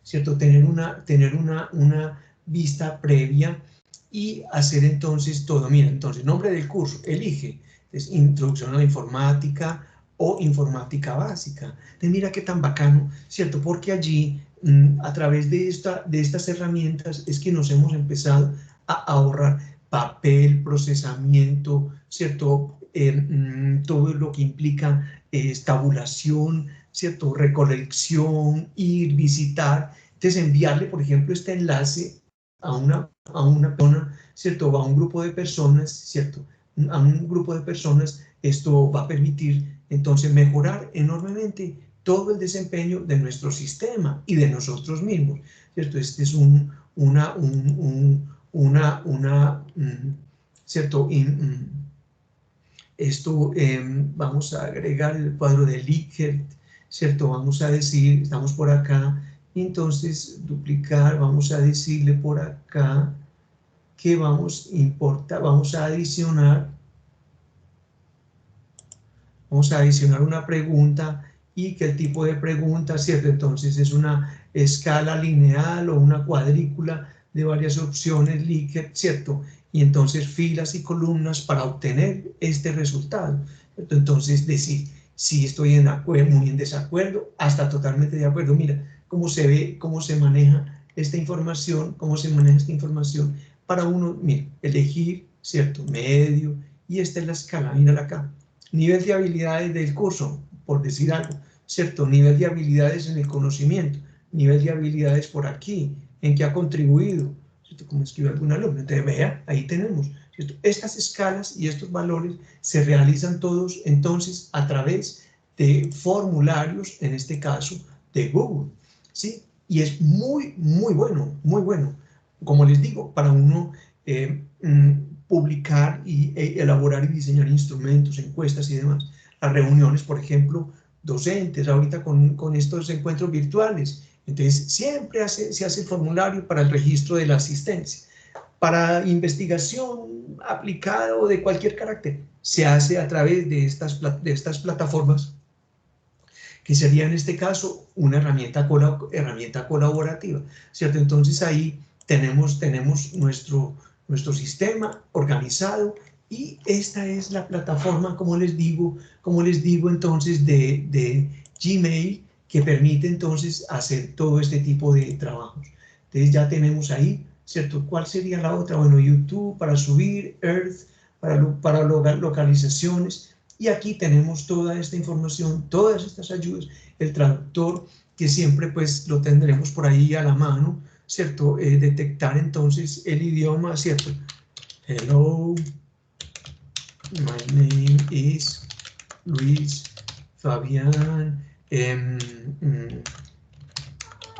¿cierto? Tener una vista previa y hacer entonces todo. Mira, entonces, nombre del curso, elige, es introducción a la informática o informática básica. Entonces, mira qué tan bacano, ¿cierto? Porque allí, a través de estas herramientas, es que nos hemos empezado a ahorrar papel, procesamiento, ¿cierto? Todo lo que implica tabulación, ¿cierto? Recolección, ir, visitar. Entonces, enviarle, por ejemplo, este enlace a una persona, ¿cierto? O a un grupo de personas, ¿cierto? A un grupo de personas, esto va a permitir entonces mejorar enormemente todo el desempeño de nuestro sistema y de nosotros mismos, ¿cierto? Este es ¿cierto? Esto, vamos a agregar el cuadro de Likert, ¿cierto? Vamos a decir, estamos por acá, entonces duplicar, vamos a decirle por acá, que vamos a adicionar una pregunta y que el tipo de pregunta, ¿cierto? Entonces es una escala lineal o una cuadrícula de varias opciones, Likert, ¿cierto? Y entonces filas y columnas para obtener este resultado, ¿cierto? Entonces decir si estoy en acuerdo, muy en desacuerdo, hasta totalmente de acuerdo. Mira cómo se ve, cómo se maneja esta información, para uno, mira, elegir, ¿cierto? Medio, y esta es la escala, mírala acá. Nivel de habilidades del curso, por decir algo, ¿cierto? Nivel de habilidades en el conocimiento, nivel de habilidades por aquí, en qué ha contribuido, ¿cierto? Como escribe algún alumno. Entonces, vea, ahí tenemos, ¿cierto? Estas escalas y estos valores se realizan todos, entonces, a través de formularios, en este caso, de Google, ¿sí? Y es muy, muy bueno, muy bueno. Como les digo, para uno publicar y elaborar y diseñar instrumentos, encuestas y demás. Las reuniones, por ejemplo, docentes, ahorita con estos encuentros virtuales. Entonces, siempre se hace el formulario para el registro de la asistencia. Para investigación aplicada o de cualquier carácter, se hace a través de estas plataformas, que sería en este caso una herramienta colaborativa, ¿cierto? Entonces ahí tenemos nuestro sistema organizado y esta es la plataforma, como les digo entonces, de Gmail, que permite entonces hacer todo este tipo de trabajos. Entonces ya tenemos ahí, ¿cierto? ¿Cuál sería la otra? Bueno, YouTube para subir, Earth para localizaciones, y aquí tenemos toda esta información, todas estas ayudas, el traductor, que siempre pues lo tendremos por ahí a la mano, ¿cierto? Detectar entonces el idioma, ¿cierto? Hello, my name is Luis Fabián,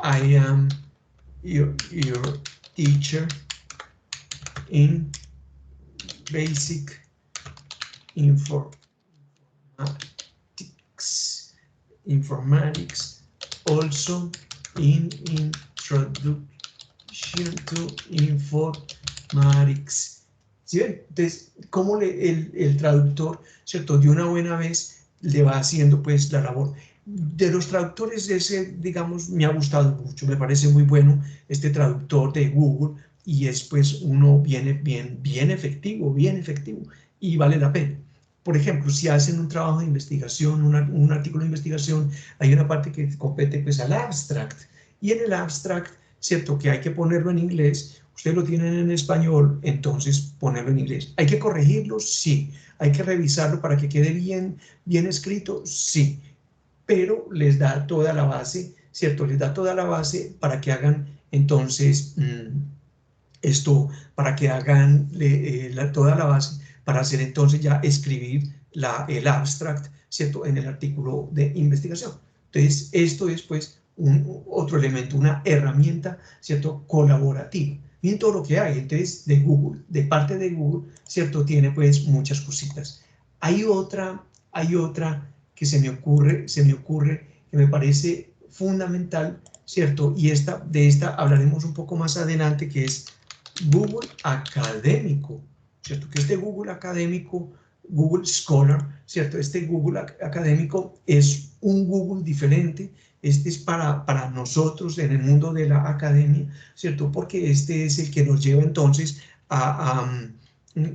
I am your teacher in basic informatics, also in introduction to informatics. ¿Sí ven? Entonces, cómo el traductor, ¿cierto? De una buena vez le va haciendo pues la labor. De los traductores, ese, digamos, me ha gustado mucho, me parece muy bueno este traductor de Google, y es pues uno bien efectivo, y vale la pena. Por ejemplo, si hacen un trabajo de investigación, un artículo de investigación, hay una parte que compete pues al abstract, y en el abstract, ¿cierto? Que hay que ponerlo en inglés, ustedes lo tienen en español, entonces ponerlo en inglés. ¿Hay que corregirlo? Sí. ¿Hay que revisarlo para que quede bien escrito? Sí. Pero les da toda la base, ¿cierto? Les da toda la base para que hagan entonces esto, para que hagan toda la base para hacer entonces ya escribir el abstract, ¿cierto? En el artículo de investigación. Entonces, esto es pues otro elemento, una herramienta, ¿cierto? Colaborativa. Miren todo lo que hay, entonces, de Google, de parte de Google, ¿cierto? Tiene pues muchas cositas. Hay otra que se me ocurre, que me parece fundamental, ¿cierto? Y de esta hablaremos un poco más adelante, que es Google Académico, ¿cierto? Que este Google Académico, Google Scholar, ¿cierto? Este Google Académico es un Google diferente. Este es para nosotros en el mundo de la academia, ¿cierto? Porque este es el que nos lleva entonces a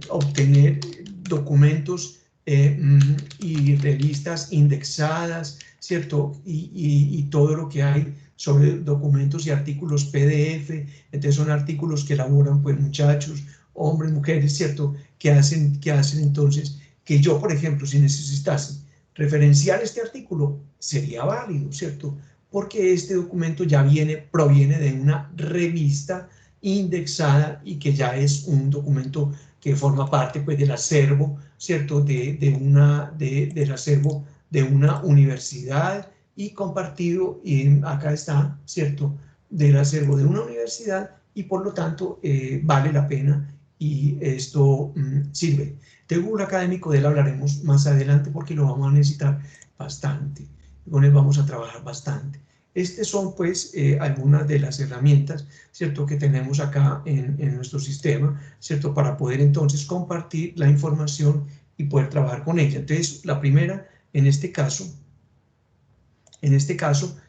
obtener documentos y revistas indexadas, ¿cierto? Y todo lo que hay sobre documentos y artículos PDF. Entonces son artículos que elaboran pues muchachos, hombres, mujeres, ¿cierto? Que hacen entonces que yo, por ejemplo, si necesitase referenciar este artículo, sería válido, ¿cierto? Porque este documento ya proviene de una revista indexada y que ya es un documento que forma parte pues del acervo, ¿cierto? Del acervo de una universidad, y compartido, y acá está, ¿cierto? Del acervo de una universidad, y por lo tanto vale la pena, y esto sirve. De Google Académico, de él hablaremos más adelante porque lo vamos a necesitar bastante, con él vamos a trabajar bastante. Estas son pues algunas de las herramientas, ¿cierto?, que tenemos acá en nuestro sistema, ¿cierto?, para poder entonces compartir la información y poder trabajar con ella. Entonces, la primera, en este caso,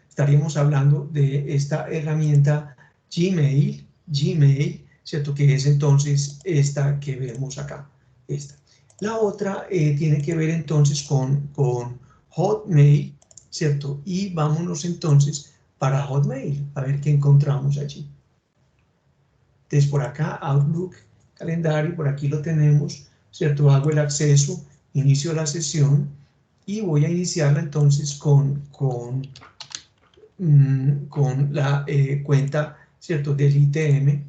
estaríamos hablando de esta herramienta Gmail, ¿cierto?, que es entonces esta que vemos acá, esta. La otra tiene que ver entonces con Hotmail, ¿cierto? Y vámonos entonces para Hotmail, a ver qué encontramos allí. Entonces por acá Outlook, calendario, por aquí lo tenemos, ¿cierto? Hago el acceso, inicio la sesión y voy a iniciarla entonces con la cuenta, ¿cierto?, del ITM,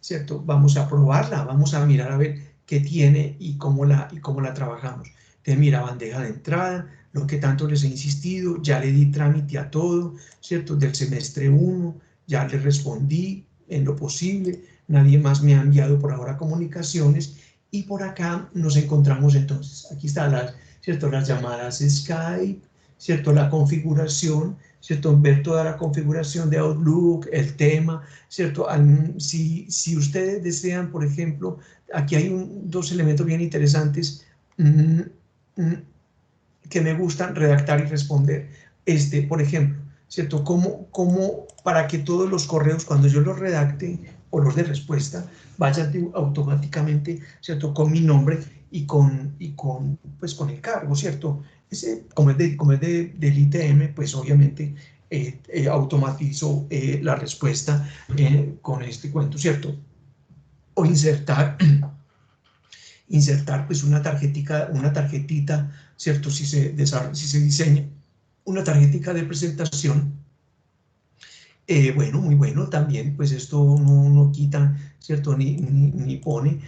¿cierto? Vamos a probarla, vamos a mirar a ver qué tiene y cómo la trabajamos. Entonces, mira, bandeja de entrada, lo que tanto les he insistido, ya le di trámite a todo, ¿cierto? Del semestre 1, ya le respondí en lo posible, nadie más me ha enviado por ahora comunicaciones, y por acá nos encontramos entonces, aquí está ¿cierto?, las llamadas Skype, ¿cierto?, la configuración, ¿cierto?, ver toda la configuración de Outlook, el tema, ¿cierto? Si ustedes desean, por ejemplo, aquí hay dos elementos bien interesantes que me gustan redactar y responder. Por ejemplo, ¿cierto? ¿Cómo para que todos los correos, cuando yo los redacte o los de respuesta, vayan automáticamente, ¿cierto?, con mi nombre y con el cargo, ¿cierto? Como es del ITM, pues obviamente automatizo la respuesta con este cuento, ¿cierto? O insertar pues una tarjetita, ¿cierto? Si se diseña una tarjetita de presentación, bueno, muy bueno también, pues esto no quita, ¿cierto? Ni pone,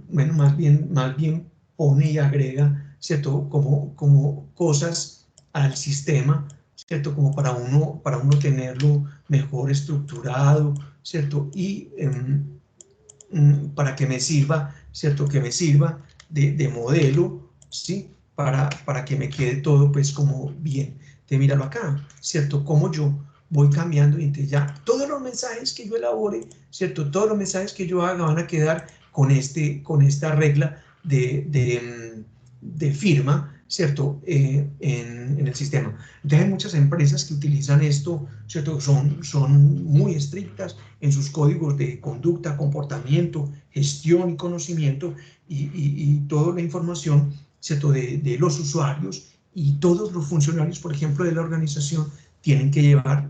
bueno, más bien pone y agrega, ¿cierto?, como cosas al sistema, ¿cierto?, como para uno tenerlo mejor estructurado, ¿cierto? Y para que me sirva, ¿cierto?, que me sirva de modelo, ¿sí?, para que me quede todo pues como bien. Te míralo acá, ¿cierto?, como yo voy cambiando y entonces ya todos los mensajes que yo elabore, ¿cierto?, todos los mensajes que yo haga van a quedar con esta regla de firma, ¿cierto?, en el sistema. Entonces hay muchas empresas que utilizan esto, ¿cierto?, son muy estrictas en sus códigos de conducta, comportamiento, gestión y conocimiento y toda la información, ¿cierto?, de los usuarios, y todos los funcionarios, por ejemplo, de la organización tienen que llevar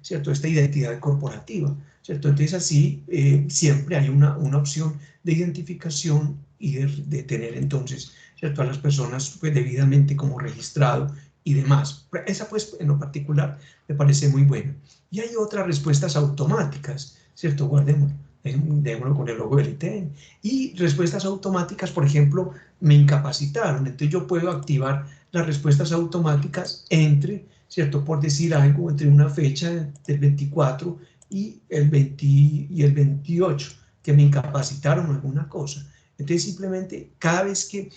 ¿cierto?, esta identidad corporativa, ¿cierto? Entonces así siempre hay una opción de identificación y de tener entonces, ¿cierto?, a las personas pues debidamente como registrado y demás. Esa pues en lo particular me parece muy buena. Y hay otras respuestas automáticas, ¿cierto? Guardémoslo, démoslo con el logo del ITM. Y respuestas automáticas, por ejemplo, me incapacitaron, entonces yo puedo activar las respuestas automáticas ¿cierto?, por decir algo, entre una fecha del 24 y el 28, que me incapacitaron o alguna cosa. Entonces simplemente cada vez que,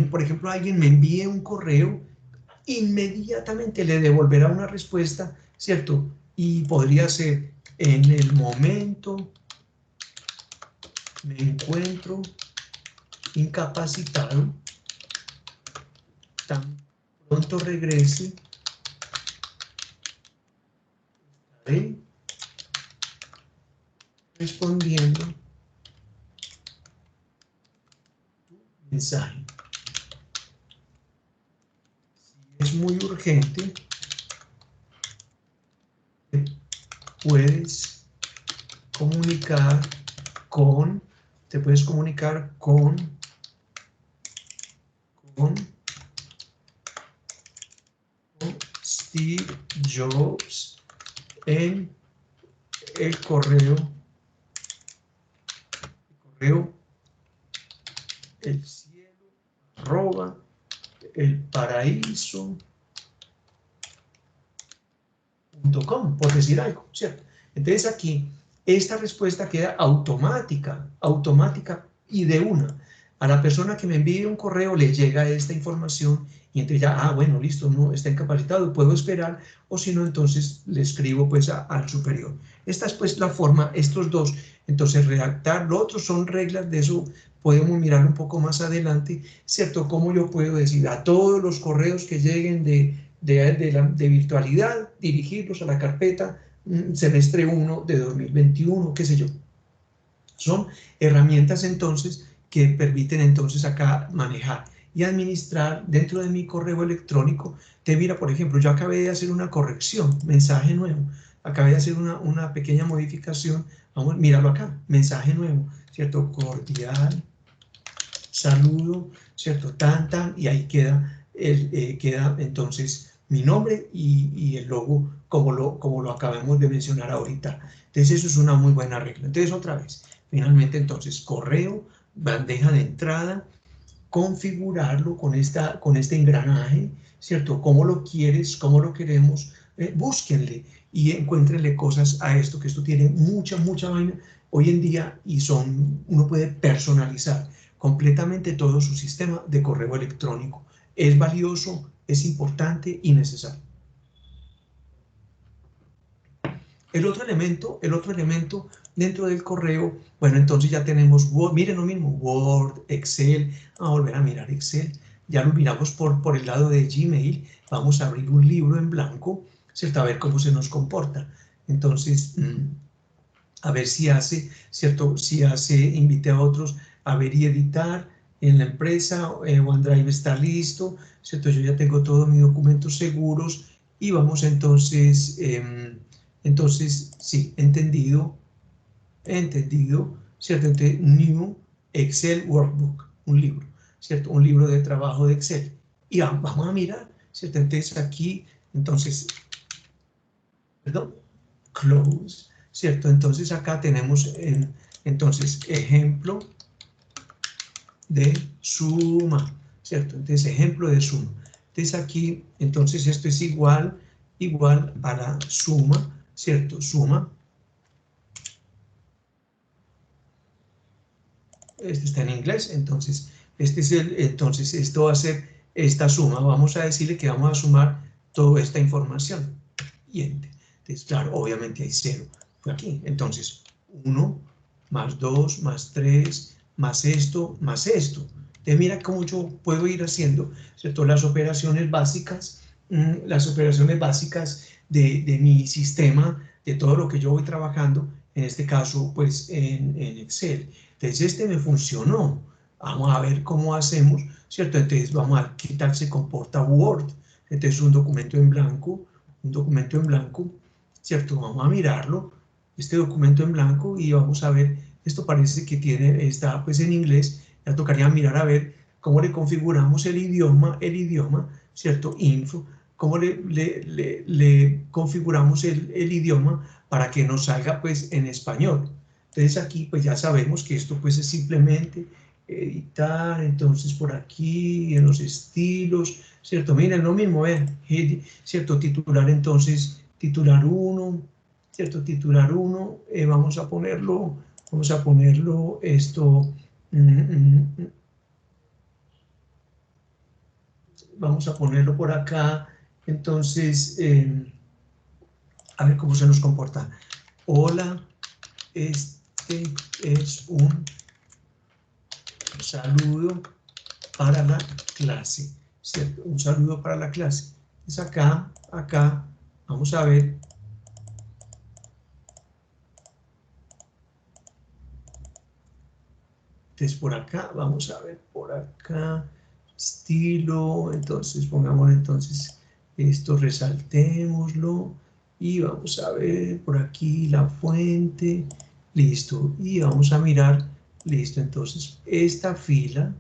por ejemplo, alguien me envíe un correo, inmediatamente le devolverá una respuesta, ¿cierto? Y podría ser: en el momento me encuentro incapacitado, tan pronto regrese, estaré respondiendo tu mensaje. Si es muy urgente, puedes comunicar te puedes comunicar con Steve Jobs en el correo el cielo arroba el paraíso.com, por decir algo, ¿cierto? Entonces aquí esta respuesta queda automática y de una. A la persona que me envíe un correo le llega esta información y entonces ya, bueno, listo, no está incapacitado, puedo esperar, o si no, entonces le escribo pues al superior. Esta es pues la forma, estos dos, entonces redactar, lo otro son reglas, de eso podemos mirar un poco más adelante, ¿cierto? Cómo yo puedo decir a todos los correos que lleguen de virtualidad, dirigirlos a la carpeta semestre 1 de 2021, qué sé yo. Son herramientas entonces que permiten entonces acá manejar y administrar dentro de mi correo electrónico. Te mira, por ejemplo, yo acabé de hacer una corrección, mensaje nuevo, acabé de hacer una pequeña modificación, vamos, míralo acá, mensaje nuevo, ¿cierto? Cordial, saludo, ¿cierto? Y ahí queda, queda entonces mi nombre y el logo como lo acabamos de mencionar ahorita. Entonces eso es una muy buena regla. Entonces otra vez, finalmente entonces correo, bandeja de entrada, configurarlo con este engranaje, ¿cierto? ¿Cómo lo quieres? ¿Cómo lo queremos? Búsquenle y encuéntrenle cosas a esto, que esto tiene mucha vaina hoy en día y uno puede personalizar completamente todo su sistema de correo electrónico. Es valioso, es importante y necesario. El otro elemento dentro del correo, bueno, entonces ya tenemos Word, miren lo mismo, Word, Excel, a volver a mirar Excel, ya lo miramos por el lado de Gmail, vamos a abrir un libro en blanco, ¿cierto? A ver cómo se nos comporta. Entonces, a ver si hace, ¿cierto? Si hace, invite a otros a ver y editar en la empresa, OneDrive está listo, ¿cierto? Yo ya tengo todos mis documentos seguros y vamos entonces, sí, entendido, ¿cierto? Entonces, New Excel Workbook, un libro, ¿cierto? Un libro de trabajo de Excel. Y vamos a mirar, ¿cierto? Entonces aquí, entonces, perdón, close, ¿cierto? Entonces acá tenemos, entonces, ejemplo de suma, ¿cierto? Entonces, ejemplo de suma. Entonces aquí, entonces esto es igual a la suma, ¿cierto? Suma. Este está en inglés, entonces, entonces esto va a ser esta suma. Vamos a decirle que vamos a sumar toda esta información. Y entonces, claro, obviamente hay 0 aquí. Entonces, 1 más 2 más 3 más esto más esto. Entonces, mira cómo yo puedo ir haciendo, ¿cierto? Las operaciones básicas de mi sistema, de todo lo que yo voy trabajando, en este caso, pues en Excel. Entonces, este me funcionó. Vamos a ver cómo hacemos, ¿cierto? Entonces, vamos a ver qué tal se comporta Word. Entonces, un documento en blanco, ¿cierto? Vamos a mirarlo, este documento en blanco, y vamos a ver, esto parece que está pues en inglés, ya tocaría mirar a ver cómo le configuramos el idioma, ¿cierto? Info, cómo le configuramos el idioma para que nos salga pues en español. Entonces aquí pues ya sabemos que esto pues es simplemente editar, entonces por aquí en los estilos, ¿cierto? Miren lo mismo, ven, ¿cierto? Titular, entonces, titular 1, ¿cierto? Titular 1, vamos a ponerlo esto, vamos a ponerlo por acá, entonces, a ver cómo se nos comporta. Hola, este es un saludo para la clase, ¿cierto? Un saludo para la clase. Es acá, vamos a ver. Entonces por acá, vamos a ver por acá, estilo, entonces pongamos entonces esto, resaltémoslo y vamos a ver por aquí la fuente, listo, y vamos a mirar, listo, entonces esta fila,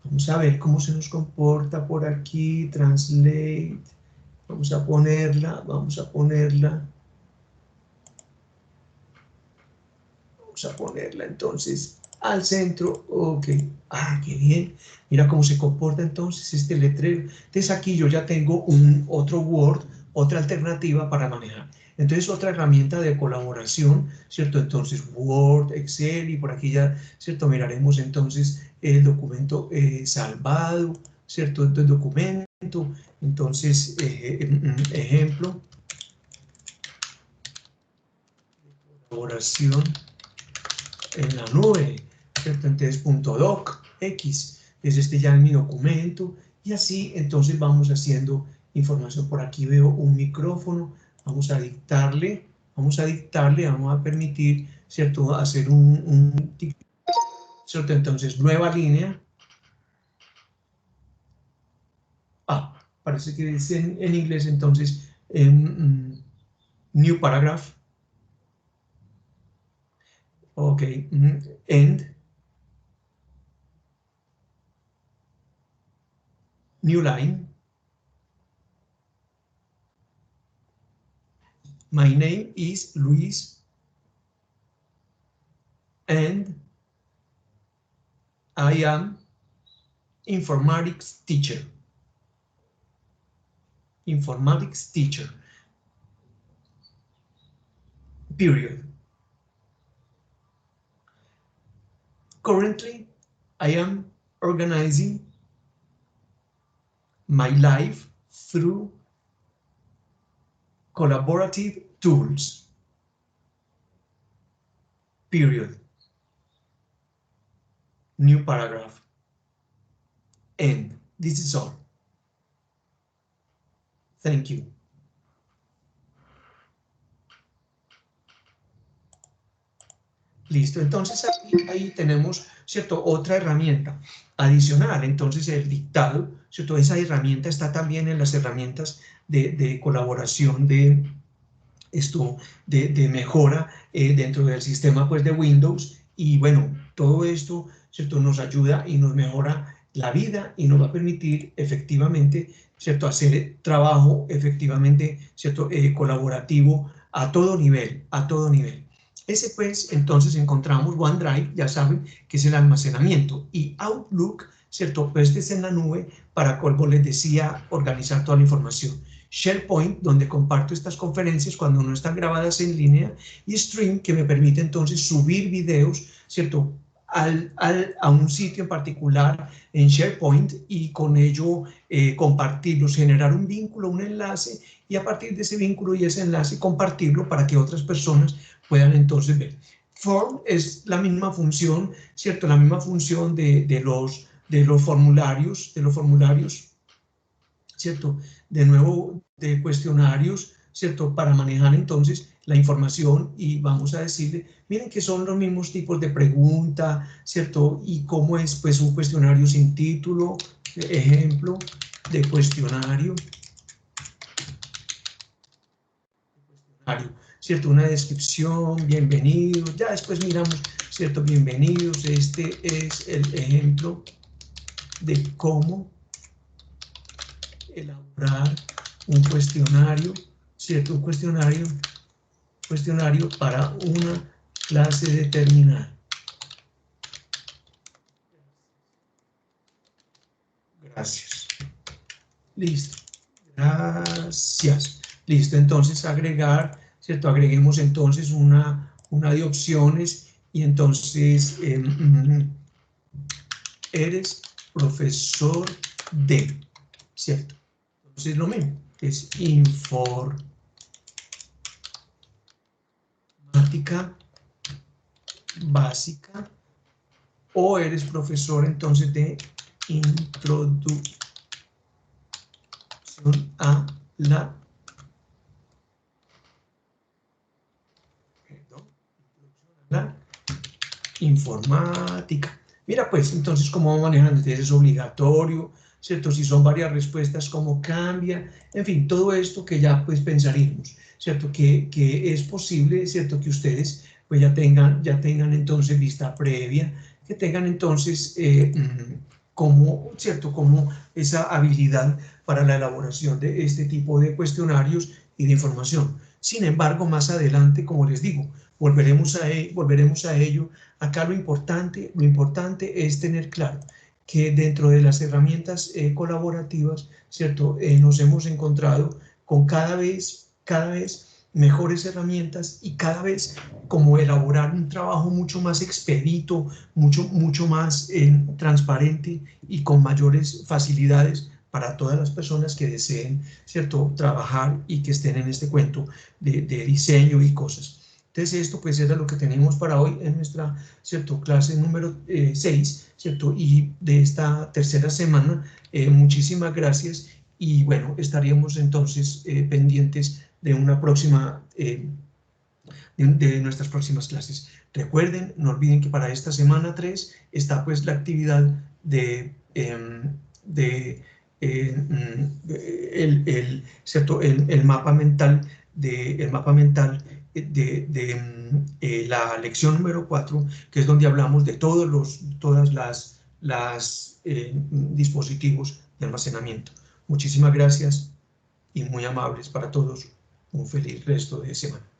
vamos a ver cómo se nos comporta por aquí, translate, vamos a ponerla, vamos a ponerla entonces al centro, ok, qué bien, mira cómo se comporta entonces este letrero. Entonces aquí yo ya tengo otro Word, otra alternativa para manejar. Entonces, otra herramienta de colaboración, ¿cierto? Entonces, Word, Excel, y por aquí ya, ¿cierto? Miraremos entonces el documento salvado, ¿cierto? Entonces, documento, entonces, ejemplo, colaboración en la nube, ¿cierto? Entonces, .doc, X, es este ya es mi documento, y así, entonces, vamos haciendo información. Por aquí veo un micrófono, vamos a dictarle, vamos a permitir, ¿cierto? Hacer ¿cierto? Entonces, nueva línea. Parece que dice en inglés, entonces, new paragraph. Ok, end. New line. My name is Luis, and I am informatics teacher. Informatics teacher. Period. Currently, I am organizing my life through collaborative tools. Period. New paragraph. End. This is all. Thank you. Listo, entonces ahí tenemos, ¿cierto? Otra herramienta adicional, entonces el dictado, ¿cierto? Esa herramienta está también en las herramientas de colaboración de mejora dentro del sistema pues de Windows, y bueno, todo esto, ¿cierto? Nos ayuda y nos mejora la vida y nos va a permitir efectivamente, ¿cierto? Hacer trabajo efectivamente, ¿cierto? Colaborativo a todo nivel, a todo nivel. Ese pues, entonces encontramos OneDrive, ya saben, que es el almacenamiento, y Outlook, ¿cierto? Pues este es en la nube para, como les decía, organizar toda la información. SharePoint, donde comparto estas conferencias cuando no están grabadas en línea, y Stream, que me permite entonces subir videos, ¿cierto? A un sitio en particular en SharePoint, y con ello compartirlos, generar un vínculo, un enlace, y a partir de ese vínculo y ese enlace compartirlo para que otras personas puedan entonces ver. Form es la misma función, ¿cierto? La misma función de los formularios, ¿cierto? De nuevo, de cuestionarios, ¿cierto? Para manejar entonces la información, y vamos a decirle, miren que son los mismos tipos de pregunta, ¿cierto? Y cómo es pues un cuestionario sin título, ejemplo de cuestionario, ¿cierto? Una descripción, bienvenidos, ya después miramos, ¿cierto? Bienvenidos, este es el ejemplo de cómo elaborar un cuestionario, ¿cierto? Un cuestionario para una clase determinada. Gracias. Listo. Gracias. Listo. Entonces agregar, ¿cierto? Agreguemos entonces una de opciones, y entonces eres profesor de, ¿cierto? Entonces lo mismo, es informática básica, o eres profesor entonces de introducción a la informática. Mira pues, entonces, ¿cómo vamos manejando? Entonces, es obligatorio, ¿cierto? Si son varias respuestas, ¿cómo cambia? En fin, todo esto que ya pues pensaríamos, ¿cierto? Que es posible, ¿cierto? Que ustedes pues ya tengan entonces vista previa, que tengan entonces ¿cierto? Como esa habilidad para la elaboración de este tipo de cuestionarios y de información. Sin embargo, más adelante, como les digo, volveremos a ello. Acá lo importante es tener claro que dentro de las herramientas colaborativas, ¿cierto? Nos hemos encontrado con cada vez mejores herramientas y cada vez como elaborar un trabajo mucho más expedito, mucho más transparente y con mayores facilidades para todas las personas que deseen, ¿cierto?, trabajar y que estén en este cuento de diseño y cosas. Entonces esto pues era lo que tenemos para hoy en nuestra, ¿cierto?, clase número 6, ¿cierto?, y de esta tercera semana. Muchísimas gracias y bueno, estaríamos entonces pendientes de una próxima, de nuestras próximas clases. Recuerden, no olviden que para esta semana 3 está pues la actividad de, ¿cierto?, el mapa mental de la lección número 4, que es donde hablamos de todas las dispositivos de almacenamiento. Muchísimas gracias y muy amables para todos. Un feliz resto de semana.